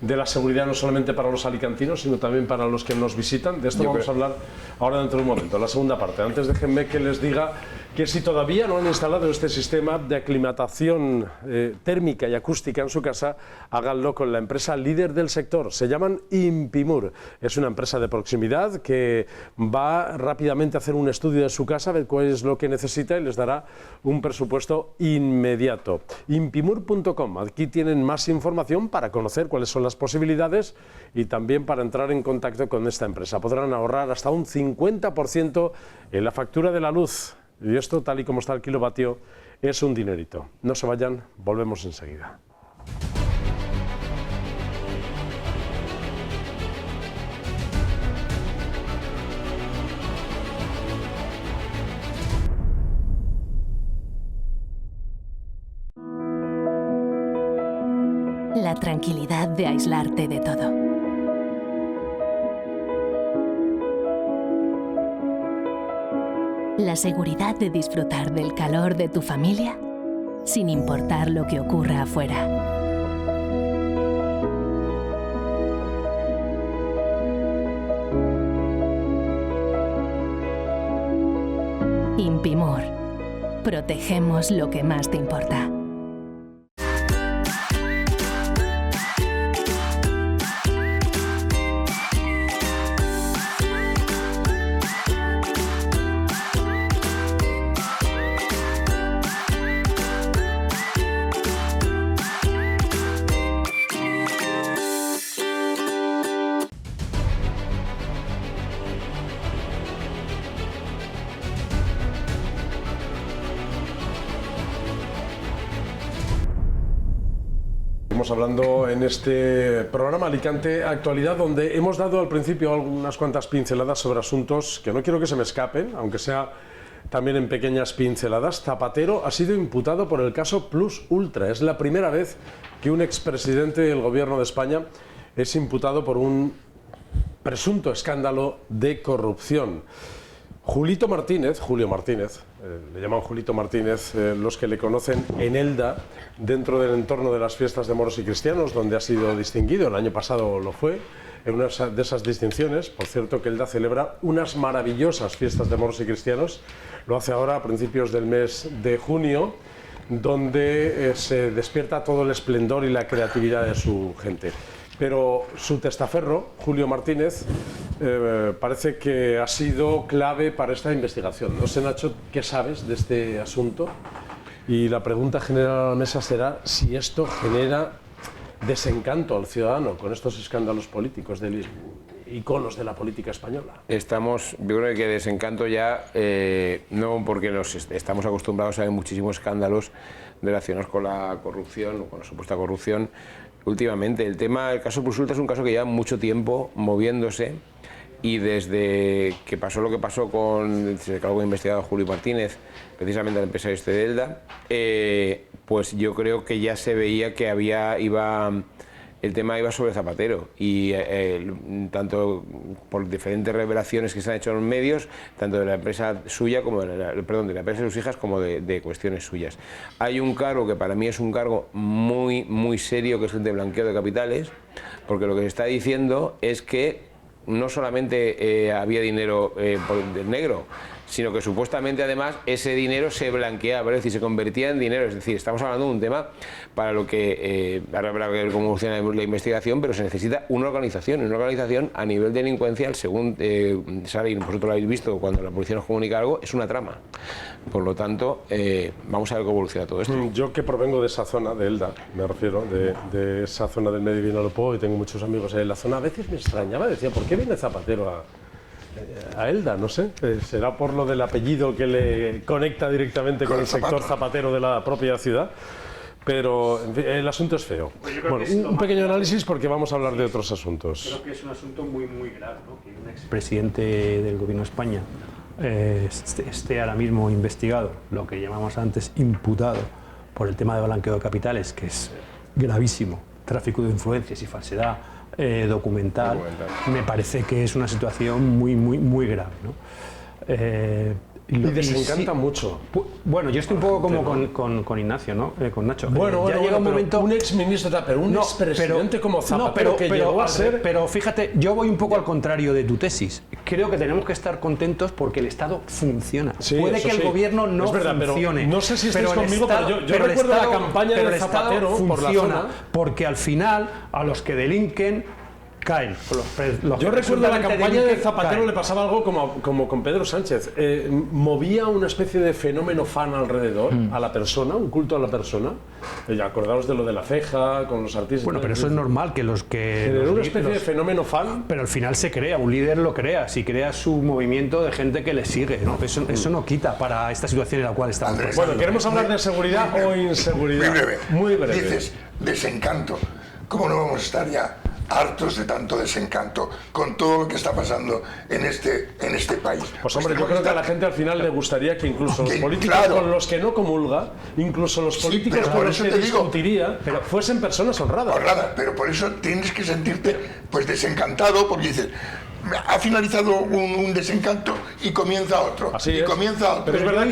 de la seguridad no solamente para los alicantinos, sino también para los que nos visitan. De esto vamos a hablar ahora dentro de un momento, en la segunda parte. Antes déjenme que les diga que si todavía no han instalado este sistema de aclimatación térmica y acústica en su casa, háganlo con la empresa líder del sector. Se llaman Impimur. Es una empresa de proximidad que va rápidamente a hacer un estudio de su casa, ver cuál es lo que necesita y les dará un presupuesto inmediato. Impimur.com. Aquí tienen más información para conocer cuáles son las posibilidades y también para entrar en contacto con esta empresa. Podrán ahorrar hasta un 50% en la factura de la luz. Y esto, tal y como está el kilovatio, es un dinerito. No se vayan, volvemos enseguida. La tranquilidad de aislarte de todo. La seguridad de disfrutar del calor de tu familia sin importar lo que ocurra afuera. Impimur. Protegemos lo que más te importa. Estamos hablando en este programa Alicante Actualidad, donde hemos dado al principio algunas cuantas pinceladas sobre asuntos que no quiero que se me escapen, aunque sea también en pequeñas pinceladas. Zapatero ha sido imputado por el caso Plus Ultra. Es la primera vez que un expresidente del Gobierno de España es imputado por un presunto escándalo de corrupción. Julio Martínez, le llaman Julito Martínez los que le conocen en Elda, dentro del entorno de las fiestas de moros y cristianos, donde ha sido distinguido, el año pasado lo fue, en una de esas distinciones. Por cierto, que Elda celebra unas maravillosas fiestas de moros y cristianos, lo hace ahora a principios del mes de junio, donde se despierta todo el esplendor y la creatividad de su gente. Pero su testaferro, Julio Martínez, parece que ha sido clave para esta investigación. No sé, Nacho, ¿qué sabes de este asunto? Y la pregunta general a la mesa será si esto genera desencanto al ciudadano con estos escándalos políticos de iconos de la política española. Yo creo que desencanto ya, no porque estamos acostumbrados a ver muchísimos escándalos relacionados con la corrupción o con la supuesta corrupción. Últimamente, el caso Plus Ultra es un caso que lleva mucho tiempo moviéndose, y desde que pasó lo que pasó con el investigado Julio Martínez, precisamente el empresario de Elda, pues yo creo que ya se veía que el tema iba sobre Zapatero, y tanto por diferentes revelaciones que se han hecho en los medios, tanto de la empresa suya como de la empresa de sus hijas, como de cuestiones suyas. Hay un cargo que para mí es un cargo muy, muy serio, que es el de blanqueo de capitales, porque lo que se está diciendo es que no solamente había dinero del negro, sino que supuestamente además ese dinero se blanqueaba, es decir, se convertía en dinero. Es decir, estamos hablando de un tema para lo que ahora habrá que ver cómo funciona la investigación, pero se necesita una organización a nivel delincuencial, según sale, y vosotros lo habéis visto cuando la policía nos comunica algo, es una trama. Por lo tanto, vamos a ver cómo evoluciona todo esto. Yo, que provengo de esa zona, de Elda, me refiero, de esa zona del Medio Vinalopó, y tengo muchos amigos en la zona, a veces me extrañaba, decía, ¿por qué viene Zapatero a Elda? No sé, será por lo del apellido que le conecta directamente con el sector zapatero de la propia ciudad, pero en fin, el asunto es feo. Bueno, un pequeño análisis, porque vamos a hablar de otros asuntos. Creo que es un asunto muy, muy grave, ¿no? Que un expresidente del Gobierno de España esté ahora mismo investigado, lo que llamamos antes imputado, por el tema de blanqueo de capitales, que es gravísimo, tráfico de influencias y falsedad documental. Me parece que es una situación muy, muy, muy grave, ¿no? Y desencanta mucho. Bueno, yo estoy un poco como con Ignacio, ¿no? Con Nacho. Bueno, llega un momento... un exministro, pero un expresidente como Zapatero que llegó a ser... Pero fíjate, yo voy un poco al contrario de tu tesis. Creo que tenemos que estar contentos porque el Estado funciona. Sí, puede que el gobierno no es verdad, funcione. Pero no sé si estáis conmigo, pero yo recuerdo la campaña de Zapatero por la zona. Porque al final, a los que delinquen caen. Yo recuerdo la campaña de Zapatero le pasaba algo como con Pedro Sánchez. Movía una especie de fenómeno fan alrededor a la persona, un culto a la persona. Acordaos de lo de la ceja, con los artistas. Bueno, pero eso es normal que los que... Generó una especie de fenómeno fan. Pero al final se crea, un líder lo crea, si crea su movimiento de gente que le sigue, ¿no? Eso no quita para esta situación en la cual estamos pasando. Bueno, ¿queremos hablar de seguridad o inseguridad? Muy breve. Dices, desencanto. ¿Cómo no vamos a estar ya hartos de tanto desencanto con todo lo que está pasando en este país? Pues hombre, yo creo que a la gente al final le gustaría que incluso los políticos con los que no comulga, incluso los políticos con los que discutiría, fuesen personas honradas. Pero por eso tienes que sentirte pues desencantado, porque dices, ha finalizado un desencanto y comienza otro. Pero es verdad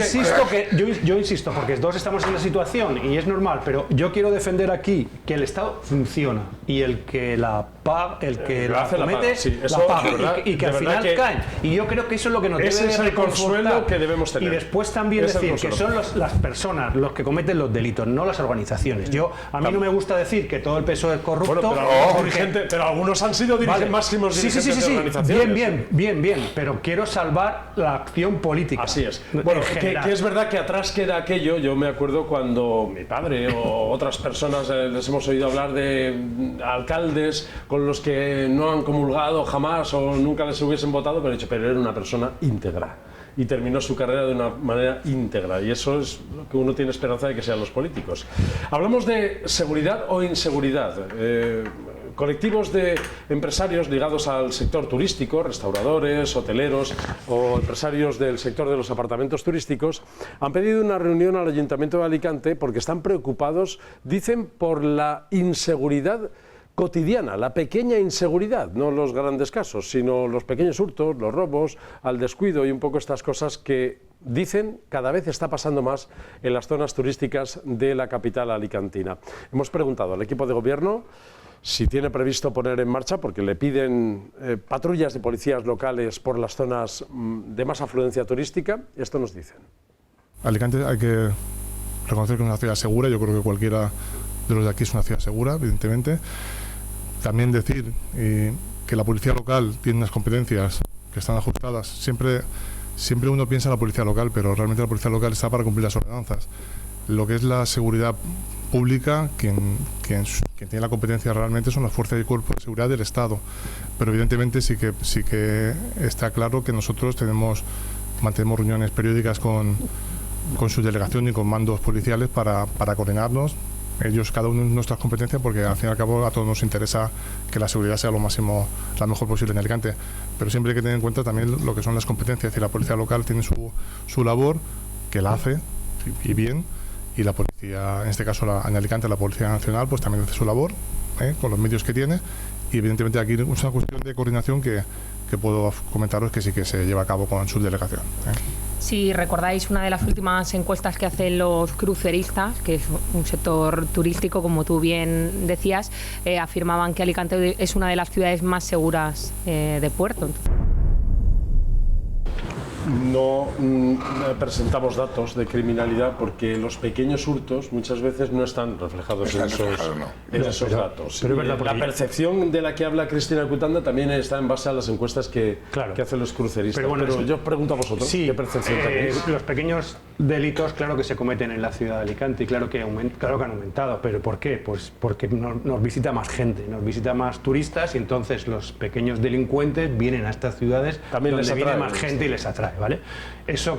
yo insisto, porque todos estamos en la situación y es normal, pero yo quiero defender aquí que el Estado funciona y el que la paga, el que la comete, la paga, y que al final caen. Y yo creo que eso es lo que nos debe de reconfortar. Ese es el consuelo que debemos tener. Y después también decir que son las personas los que cometen los delitos, no las organizaciones. A mí no me gusta decir que todo el PSOE es corrupto. Pero algunos han sido máximos dirigentes de organizaciones. Bien, pero quiero salvar la acción política. Así es. Bueno, que es verdad que atrás queda aquello. Yo me acuerdo cuando mi padre o otras personas les hemos oído hablar de alcaldes con los que no han comulgado jamás o nunca les hubiesen votado, pero era una persona íntegra y terminó su carrera de una manera íntegra, y eso es lo que uno tiene esperanza de que sean los políticos. Hablamos de seguridad o inseguridad. Colectivos de empresarios ligados al sector turístico, restauradores, hoteleros o empresarios del sector de los apartamentos turísticos, han pedido una reunión al Ayuntamiento de Alicante porque están preocupados, dicen, por la inseguridad cotidiana, la pequeña inseguridad, no los grandes casos, sino los pequeños hurtos, los robos, al descuido y un poco estas cosas que dicen cada vez está pasando más en las zonas turísticas de la capital alicantina. Hemos preguntado al equipo de gobierno si tiene previsto poner en marcha, porque le piden patrullas de policías locales por las zonas de más afluencia turística. Esto nos dicen. Alicante hay que reconocer que es una ciudad segura. Yo creo que cualquiera de los de aquí es una ciudad segura, evidentemente. También decir que la policía local tiene unas competencias que están ajustadas. Siempre uno piensa en la policía local, pero realmente la policía local está para cumplir las ordenanzas. Lo que es la seguridad pública, quien tiene la competencia realmente son las fuerzas y cuerpos de seguridad del Estado. Pero evidentemente sí que está claro que nosotros mantenemos reuniones periódicas con su delegación y con mandos policiales para coordinarnos. Ellos, cada uno en nuestras competencias, porque al fin y al cabo a todos nos interesa que la seguridad sea la mejor posible en Alicante. Pero siempre hay que tener en cuenta también lo que son las competencias. Y la policía local tiene su labor, que la hace y bien, y la policía, en este caso en Alicante, la Policía Nacional, pues también hace su labor con los medios que tiene. Y evidentemente aquí es una cuestión de coordinación que puedo comentaros que sí que se lleva a cabo con su delegación. Si recordáis una de las últimas encuestas que hacen los cruceristas, que es un sector turístico, como tú bien decías, afirmaban que Alicante es una de las ciudades más seguras de puerto. No presentamos datos de criminalidad porque los pequeños hurtos muchas veces no están reflejados en esos datos. Pero es verdad, la percepción de la que habla Cristina Cutanda también está en base a las encuestas que hacen los cruceristas. Pero yo pregunto a vosotros, ¿qué percepción tenéis? Los pequeños delitos, claro que se cometen en la ciudad de Alicante y claro que han aumentado. ¿Pero por qué? Pues porque nos visita más gente, nos visita más turistas y entonces los pequeños delincuentes vienen a estas ciudades también donde viene más gente y les atrae. ¿Vale? Eso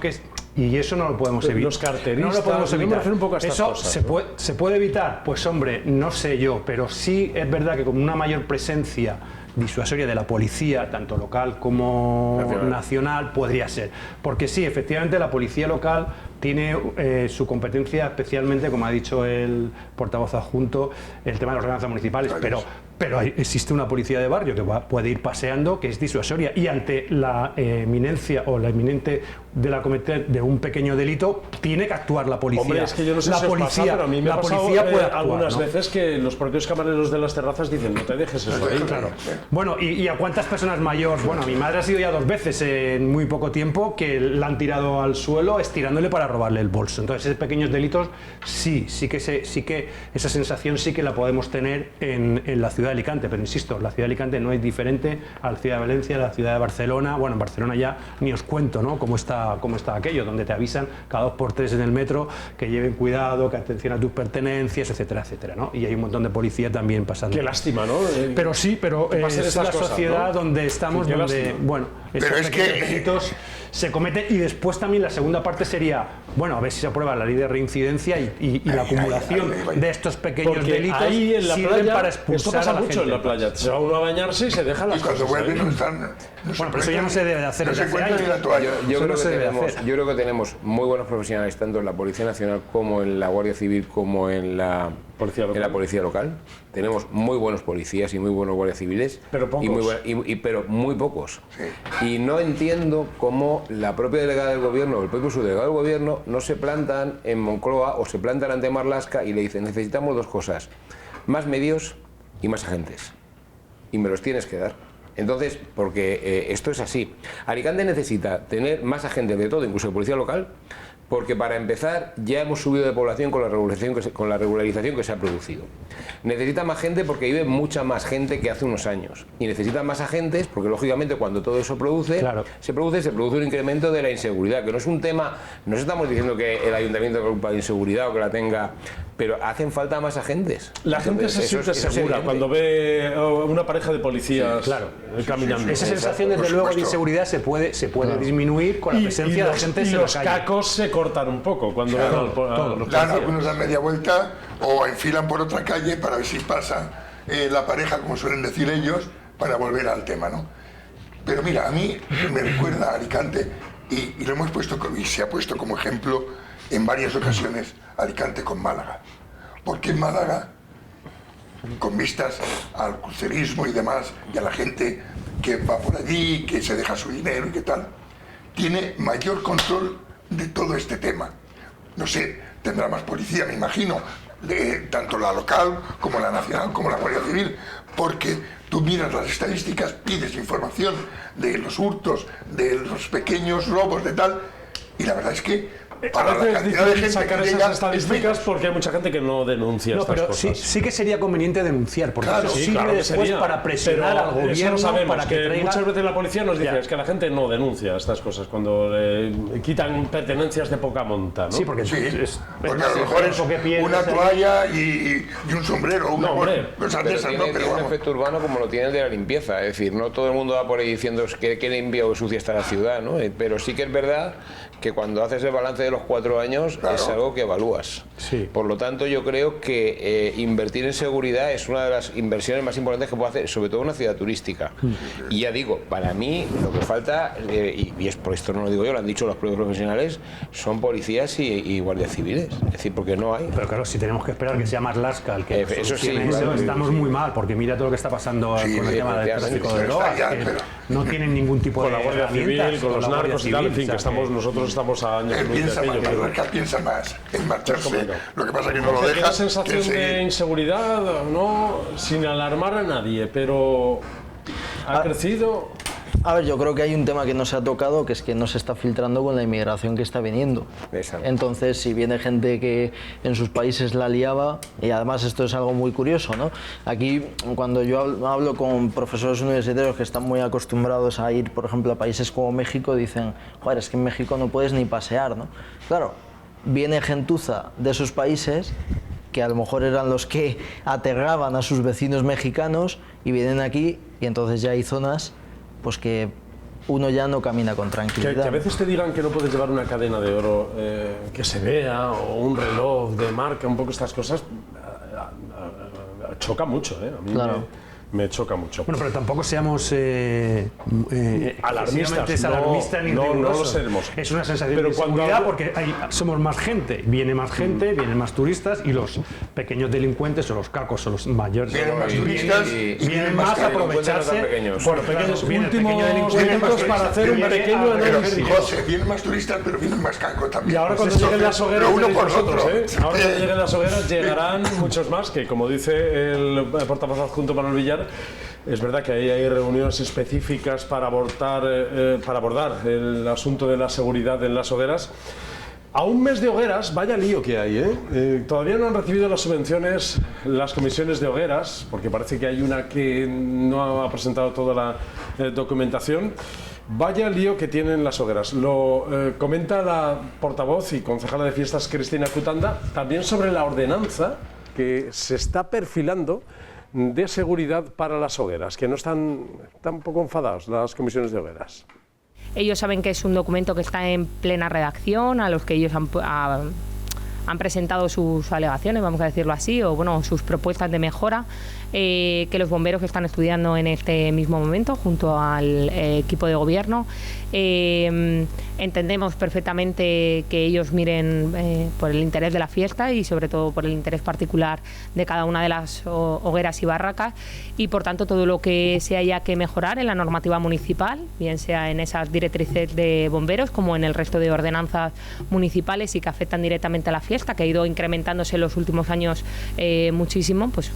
no lo podemos evitar. Los carteristas, no lo podemos evitar. Un poco a estas eso cosas, ¿se puede evitar? Pues hombre, no sé yo, pero sí es verdad que con una mayor presencia disuasoria de la policía, tanto local como nacional, podría ser. Porque sí, efectivamente la policía local tiene su competencia, especialmente, como ha dicho el portavoz adjunto, el tema de las ordenanzas municipales, pero existe una policía de barrio que puede ir paseando, que es disuasoria, y ante la eminencia o la inminente de la cometer de un pequeño delito, tiene que actuar la policía. Hombre, es que yo no sé la si policía, os pasa, pero a mí me ha pasado puede actuar, algunas ¿no? veces que los propios camareros de las terrazas dicen, no te dejes eso ahí. Claro. Bueno, ¿y a cuántas personas mayores? Bueno, mi madre ha sido ya 2 veces en muy poco tiempo que la han tirado al suelo estirándole para robarle el bolso. Entonces, esos pequeños delitos, sí que esa sensación sí que la podemos tener en la ciudad de Alicante, pero insisto, la ciudad de Alicante no es diferente a la ciudad de Valencia, a la ciudad de Barcelona. Bueno, en Barcelona ya ni os cuento, ¿no?, cómo está aquello, donde te avisan cada 2 por 3 en el metro que lleven cuidado, que atención a tus pertenencias, etcétera, etcétera, ¿no? Y hay un montón de policía también pasando. Qué lástima, ¿no? Pero sí, pero es la sociedad, ¿no?, donde estamos, sí, donde, bueno, estos delitos se cometen. Y después también la segunda parte sería, bueno, a ver si se aprueba la ley de reincidencia y la acumulación de estos pequeños delitos ahí en la sirven playa, para expulsar esto pasa a la mucho gente. en la playa. Se va uno a bañarse y se deja las cosas. Y cuando vuelven no están... Bueno, pero eso ya no se debe de hacer. No se encuentran ni la toalla. Yo creo que tenemos muy buenos profesionales, tanto en la Policía Nacional como en la Guardia Civil, como en la Policía Local. Tenemos muy buenos policías y muy buenos guardias civiles, pero pocos. Pero muy pocos. Sí. Y no entiendo cómo la propia delegada del gobierno o el propio subdelegado del gobierno no se plantan en Moncloa o se plantan ante Marlaska y le dicen: necesitamos 2 cosas, más medios y más agentes, y me los tienes que dar. Entonces, porque esto es así. Alicante necesita tener más agentes de todo, incluso de policía local, porque para empezar ya hemos subido de población con la regularización que se ha producido. Necesita más gente porque vive mucha más gente que hace unos años. Y necesita más agentes porque, lógicamente, cuando todo eso se produce un incremento de la inseguridad, que no es un tema, no estamos diciendo que el ayuntamiento tenga culpa de inseguridad o que la tenga, pero hacen falta más agentes. La gente se siente segura cuando ve una pareja de policías caminando. Esa sensación, desde luego, de inseguridad se puede disminuir con la presencia de agentes en la calle. Y los cacos se cortan un poco cuando dan algunos dan media vuelta o enfilan por otra calle para ver si pasa la pareja, como suelen decir ellos, para volver al tema, ¿no? Pero mira, a mí me recuerda a Alicante, y lo hemos puesto, y se ha puesto como ejemplo en varias ocasiones, Alicante con Málaga. Porque en Málaga, con vistas al crucerismo y demás, y a la gente que va por allí, que se deja su dinero y qué tal, tiene mayor control de todo este tema. No sé, tendrá más policía, me imagino, tanto la local como la nacional como la Guardia Civil, porque tú miras las estadísticas, pides información de los hurtos, de los pequeños robos, de tal, y la verdad es que para la cantidad de gente sacar que esas llega, estadísticas, porque hay mucha gente que no denuncia estas cosas. Sí que sería conveniente denunciar, porque eso sirve después para presionar al gobierno, sabemos, para que traiga... Muchas veces la policía nos dice es que la gente no denuncia estas cosas cuando le quitan pertenencias de poca monta, ¿no? Sí, porque porque a lo mejor es una toalla y un sombrero, cosas de esas, tiene un efecto urbano como lo tiene el de la limpieza, es decir, no todo el mundo va por ahí diciendo que limpia o sucia está la ciudad, ¿no? Pero sí que es verdad que cuando haces el balance de los 4 años es algo que evalúas. Sí. Por lo tanto, yo creo que invertir en seguridad es una de las inversiones más importantes que puede hacer, sobre todo en una ciudad turística. Y ya digo, para mí lo que falta, y es por esto no lo digo yo, lo han dicho los propios profesionales, son policías y guardias civiles. Es decir, porque no hay. Pero claro, si tenemos que esperar que sea Marlaska el que eso sí, estamos muy mal, porque mira todo lo que está pasando con el tema del tráfico de drogas, no tienen ningún tipo de herramientas. Con la Guardia Civil, con los narcos y tal, en fin, que nosotros estamos a años luz de aquello. Piensa más en marcharse, lo que pasa es que no lo deja. Una sensación de inseguridad, no, sin alarmar a nadie, pero ha crecido. A ver, yo creo que hay un tema que no se ha tocado, que es que no se está filtrando con la inmigración que está viniendo. Exacto. Entonces, si viene gente que en sus países la liaba, y además esto es algo muy curioso, ¿no? Aquí, cuando yo hablo con profesores universitarios que están muy acostumbrados a ir, por ejemplo, a países como México, dicen, joder, es que en México no puedes ni pasear, ¿no? Claro, viene gentuza de esos países que a lo mejor eran los que aterraban a sus vecinos mexicanos y vienen aquí, y entonces ya hay zonas pues que uno ya no camina con tranquilidad. Que a veces te digan que no puedes llevar una cadena de oro que se vea, o un reloj de marca, un poco estas cosas, choca mucho, ¿eh? A mí me choca mucho. Bueno, pero tampoco seamos alarmistas, ni no lo rigurosos. seremos. Es una sensación Pero de inseguridad porque somos más gente, viene más gente, vienen más turistas y los pequeños delincuentes o los cacos o los mayores vienen más turistas y vienen más a aprovecharse. Bueno, últimos minutos para hacer un pequeño análisis. José, vienen más turistas, pero vienen más cacos también. Y ahora cuando lleguen las hogueras, uno por nosotros, otro. Ahora cuando lleguen las hogueras llegarán muchos más, que como dice el portavoz adjunto Manuel Villar, es verdad que ahí hay reuniones específicas para abordar el asunto de la seguridad en las hogueras. A un mes de hogueras, vaya lío que hay, ¿eh? Todavía no han recibido las subvenciones las comisiones de hogueras, porque parece que hay una que no ha presentado toda la documentación. Vaya lío que tienen las hogueras. Lo comenta la portavoz y concejala de fiestas Cristina Cutanda, también sobre la ordenanza que se está perfilando de seguridad para las hogueras, que no están un poco enfadados las comisiones de hogueras. Ellos saben que es un documento que está en plena redacción, a los que ellos han presentado sus alegaciones, vamos a decirlo así, o bueno, sus propuestas de mejora, que los bomberos están estudiando en este mismo momento junto al equipo de gobierno. Entendemos perfectamente que ellos miren por el interés de la fiesta y sobre todo por el interés particular de cada una de las hogueras y barracas, y por tanto todo lo que se haya que mejorar en la normativa municipal, bien sea en esas directrices de bomberos como en el resto de ordenanzas municipales y que afectan directamente a la fiesta, que ha ido incrementándose en los últimos años muchísimo, pues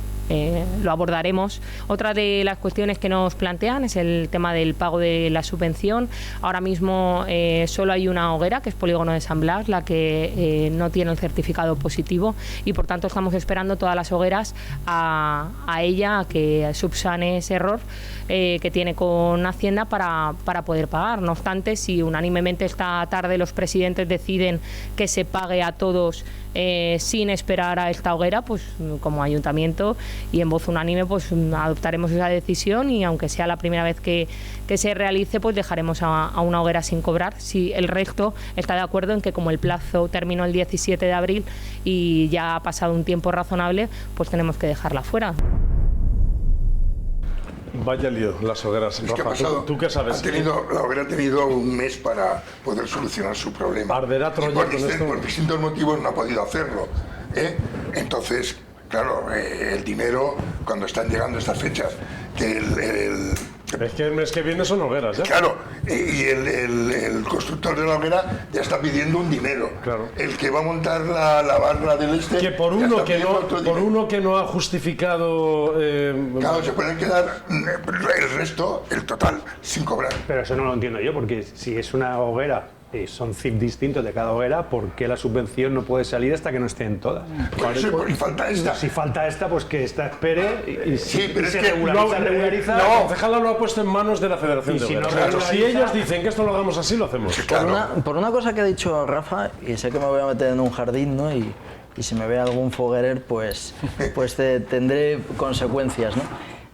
lo abordaremos. Otra de las cuestiones que nos plantean es el tema del pago de la subvención. Ahora mismo solo hay una hoguera, que es Polígono de San Blas, la que no tiene el certificado positivo, y por tanto estamos esperando todas las hogueras a ella a que subsane ese error que tiene con Hacienda para poder pagar. No obstante, si unánimemente esta tarde los presidentes deciden que se pague a todos sin esperar a esta hoguera, pues como ayuntamiento y en voz unánime pues adoptaremos esa decisión, y aunque sea la primera vez que se realice, pues dejaremos a una hoguera sin cobrar, si el resto está de acuerdo en que, como el plazo terminó el 17 de abril y ya ha pasado un tiempo razonable, pues tenemos que dejarla fuera. Vaya lío, las hogueras. Es que ha pasado, ¿Tú qué sabes? La hoguera ha tenido un mes para poder solucionar su problema. Arderá Troya con esto. Por distintos motivos no ha podido hacerlo. Entonces, claro, el dinero, cuando están llegando estas fechas, que es que el mes que viene son hogueras, ¿ya? Claro, y el constructor de la hoguera ya está pidiendo un dinero. Claro. El que va a montar la barra del este... Que por uno que no ha justificado... Claro, se pueden quedar el resto, el total, sin cobrar. Pero eso no lo entiendo yo, porque si es una hoguera, son CIF distintos de cada hoguera, ¿por qué la subvención no puede salir hasta que no estén todas? Por eso, porque falta esta. Si falta esta, pues que esta espere y sí, pero se es que regulariza. La concejala lo ha puesto en manos de la Federación de Hogueras. Si ellos dicen que esto lo hagamos así, lo hacemos. Sí, claro. Por una cosa que ha dicho Rafa, y sé que me voy a meter en un jardín, ¿no? Y si me ve algún foguerer, pues tendré consecuencias, ¿no?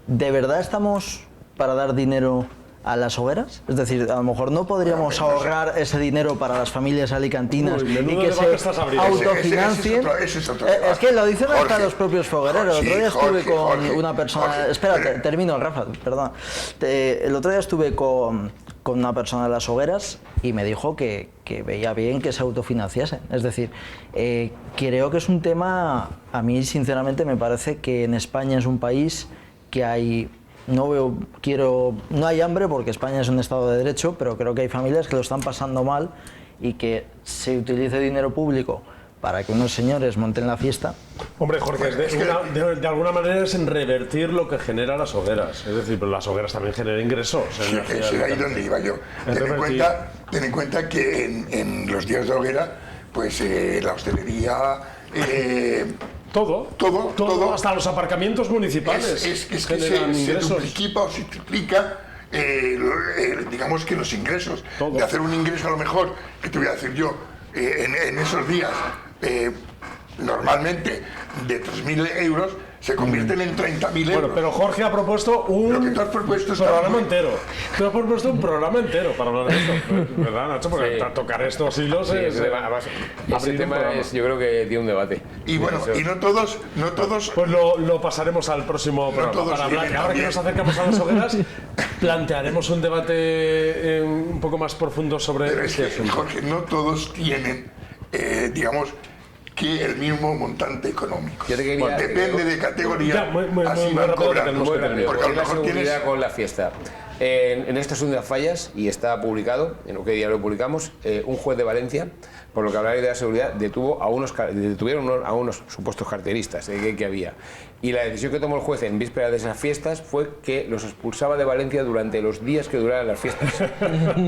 ¿De verdad estamos para dar dinero a las hogueras? Es decir, a lo mejor no podríamos ahorrar ese dinero para las familias alicantinas y que se autofinancien. Es que lo dicen hasta los propios foguereros. El otro día estuve con una persona... Espérate, termino, Rafa, perdón. El otro día estuve con una persona de las hogueras y me dijo que veía bien que se autofinanciasen. Es decir, creo que es un tema... A mí, sinceramente, me parece que en España es un país que hay... No hay hambre porque España es un Estado de Derecho, pero creo que hay familias que lo están pasando mal, y que se utilice dinero público para que unos señores monten la fiesta. Hombre, Jorge, de alguna manera es en revertir lo que genera las hogueras. Es decir, pero las hogueras también generan ingresos. Sí, ahí donde iba yo. Ten en cuenta que en los días de hoguera, pues la hostelería... Todo, hasta los aparcamientos municipales. Es que se duplica o se triplica, digamos que los ingresos. Todo. De hacer un ingreso, a lo mejor, que te voy a decir yo, en esos días, normalmente de 3.000 euros, se convierten en 30.000 euros. Bueno, pero Jorge ha propuesto un programa entero. Tú has propuesto un programa entero para hablar de esto, ¿verdad, Nacho? Porque tocar estos hilos es... Además, ese tema es, yo creo que tiene un debate. Y bueno, y no todos... Pues lo pasaremos al próximo programa para hablar. Ahora que nos acercamos a las hogueras, plantearemos un debate un poco más profundo sobre este asunto. Jorge, no todos tienen, digamos, que el mismo montante económico. Depende de categoría, así van cobrando. Porque a lo mejor tienes... con la fiesta. En estas son de las fallas, y está publicado, en lo que día lo publicamos, un juez de Valencia, por lo que hablaba de la seguridad, detuvieron a unos supuestos carteristas que había. Y la decisión que tomó el juez en víspera de esas fiestas fue que los expulsaba de Valencia durante los días que duraran las fiestas,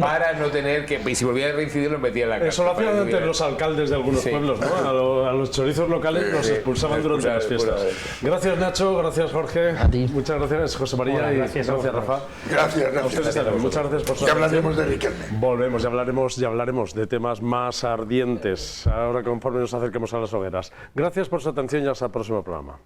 para no tener que... Y si volvían a reincidir, los metían en la cárcel. Eso lo hacían antes los alcaldes de algunos pueblos, ¿no? A los chorizos locales los expulsaban durante las fiestas. Gracias, Nacho. Gracias, Jorge. A ti. Muchas gracias, José María. Gracias, Rafa. Gracias. Muchas gracias por su atención. Ya hablaremos de Riquelme. Volvemos, ya hablaremos de temas más ardientes, ahora conforme nos acerquemos a las hogueras. Gracias por su atención y hasta el próximo programa.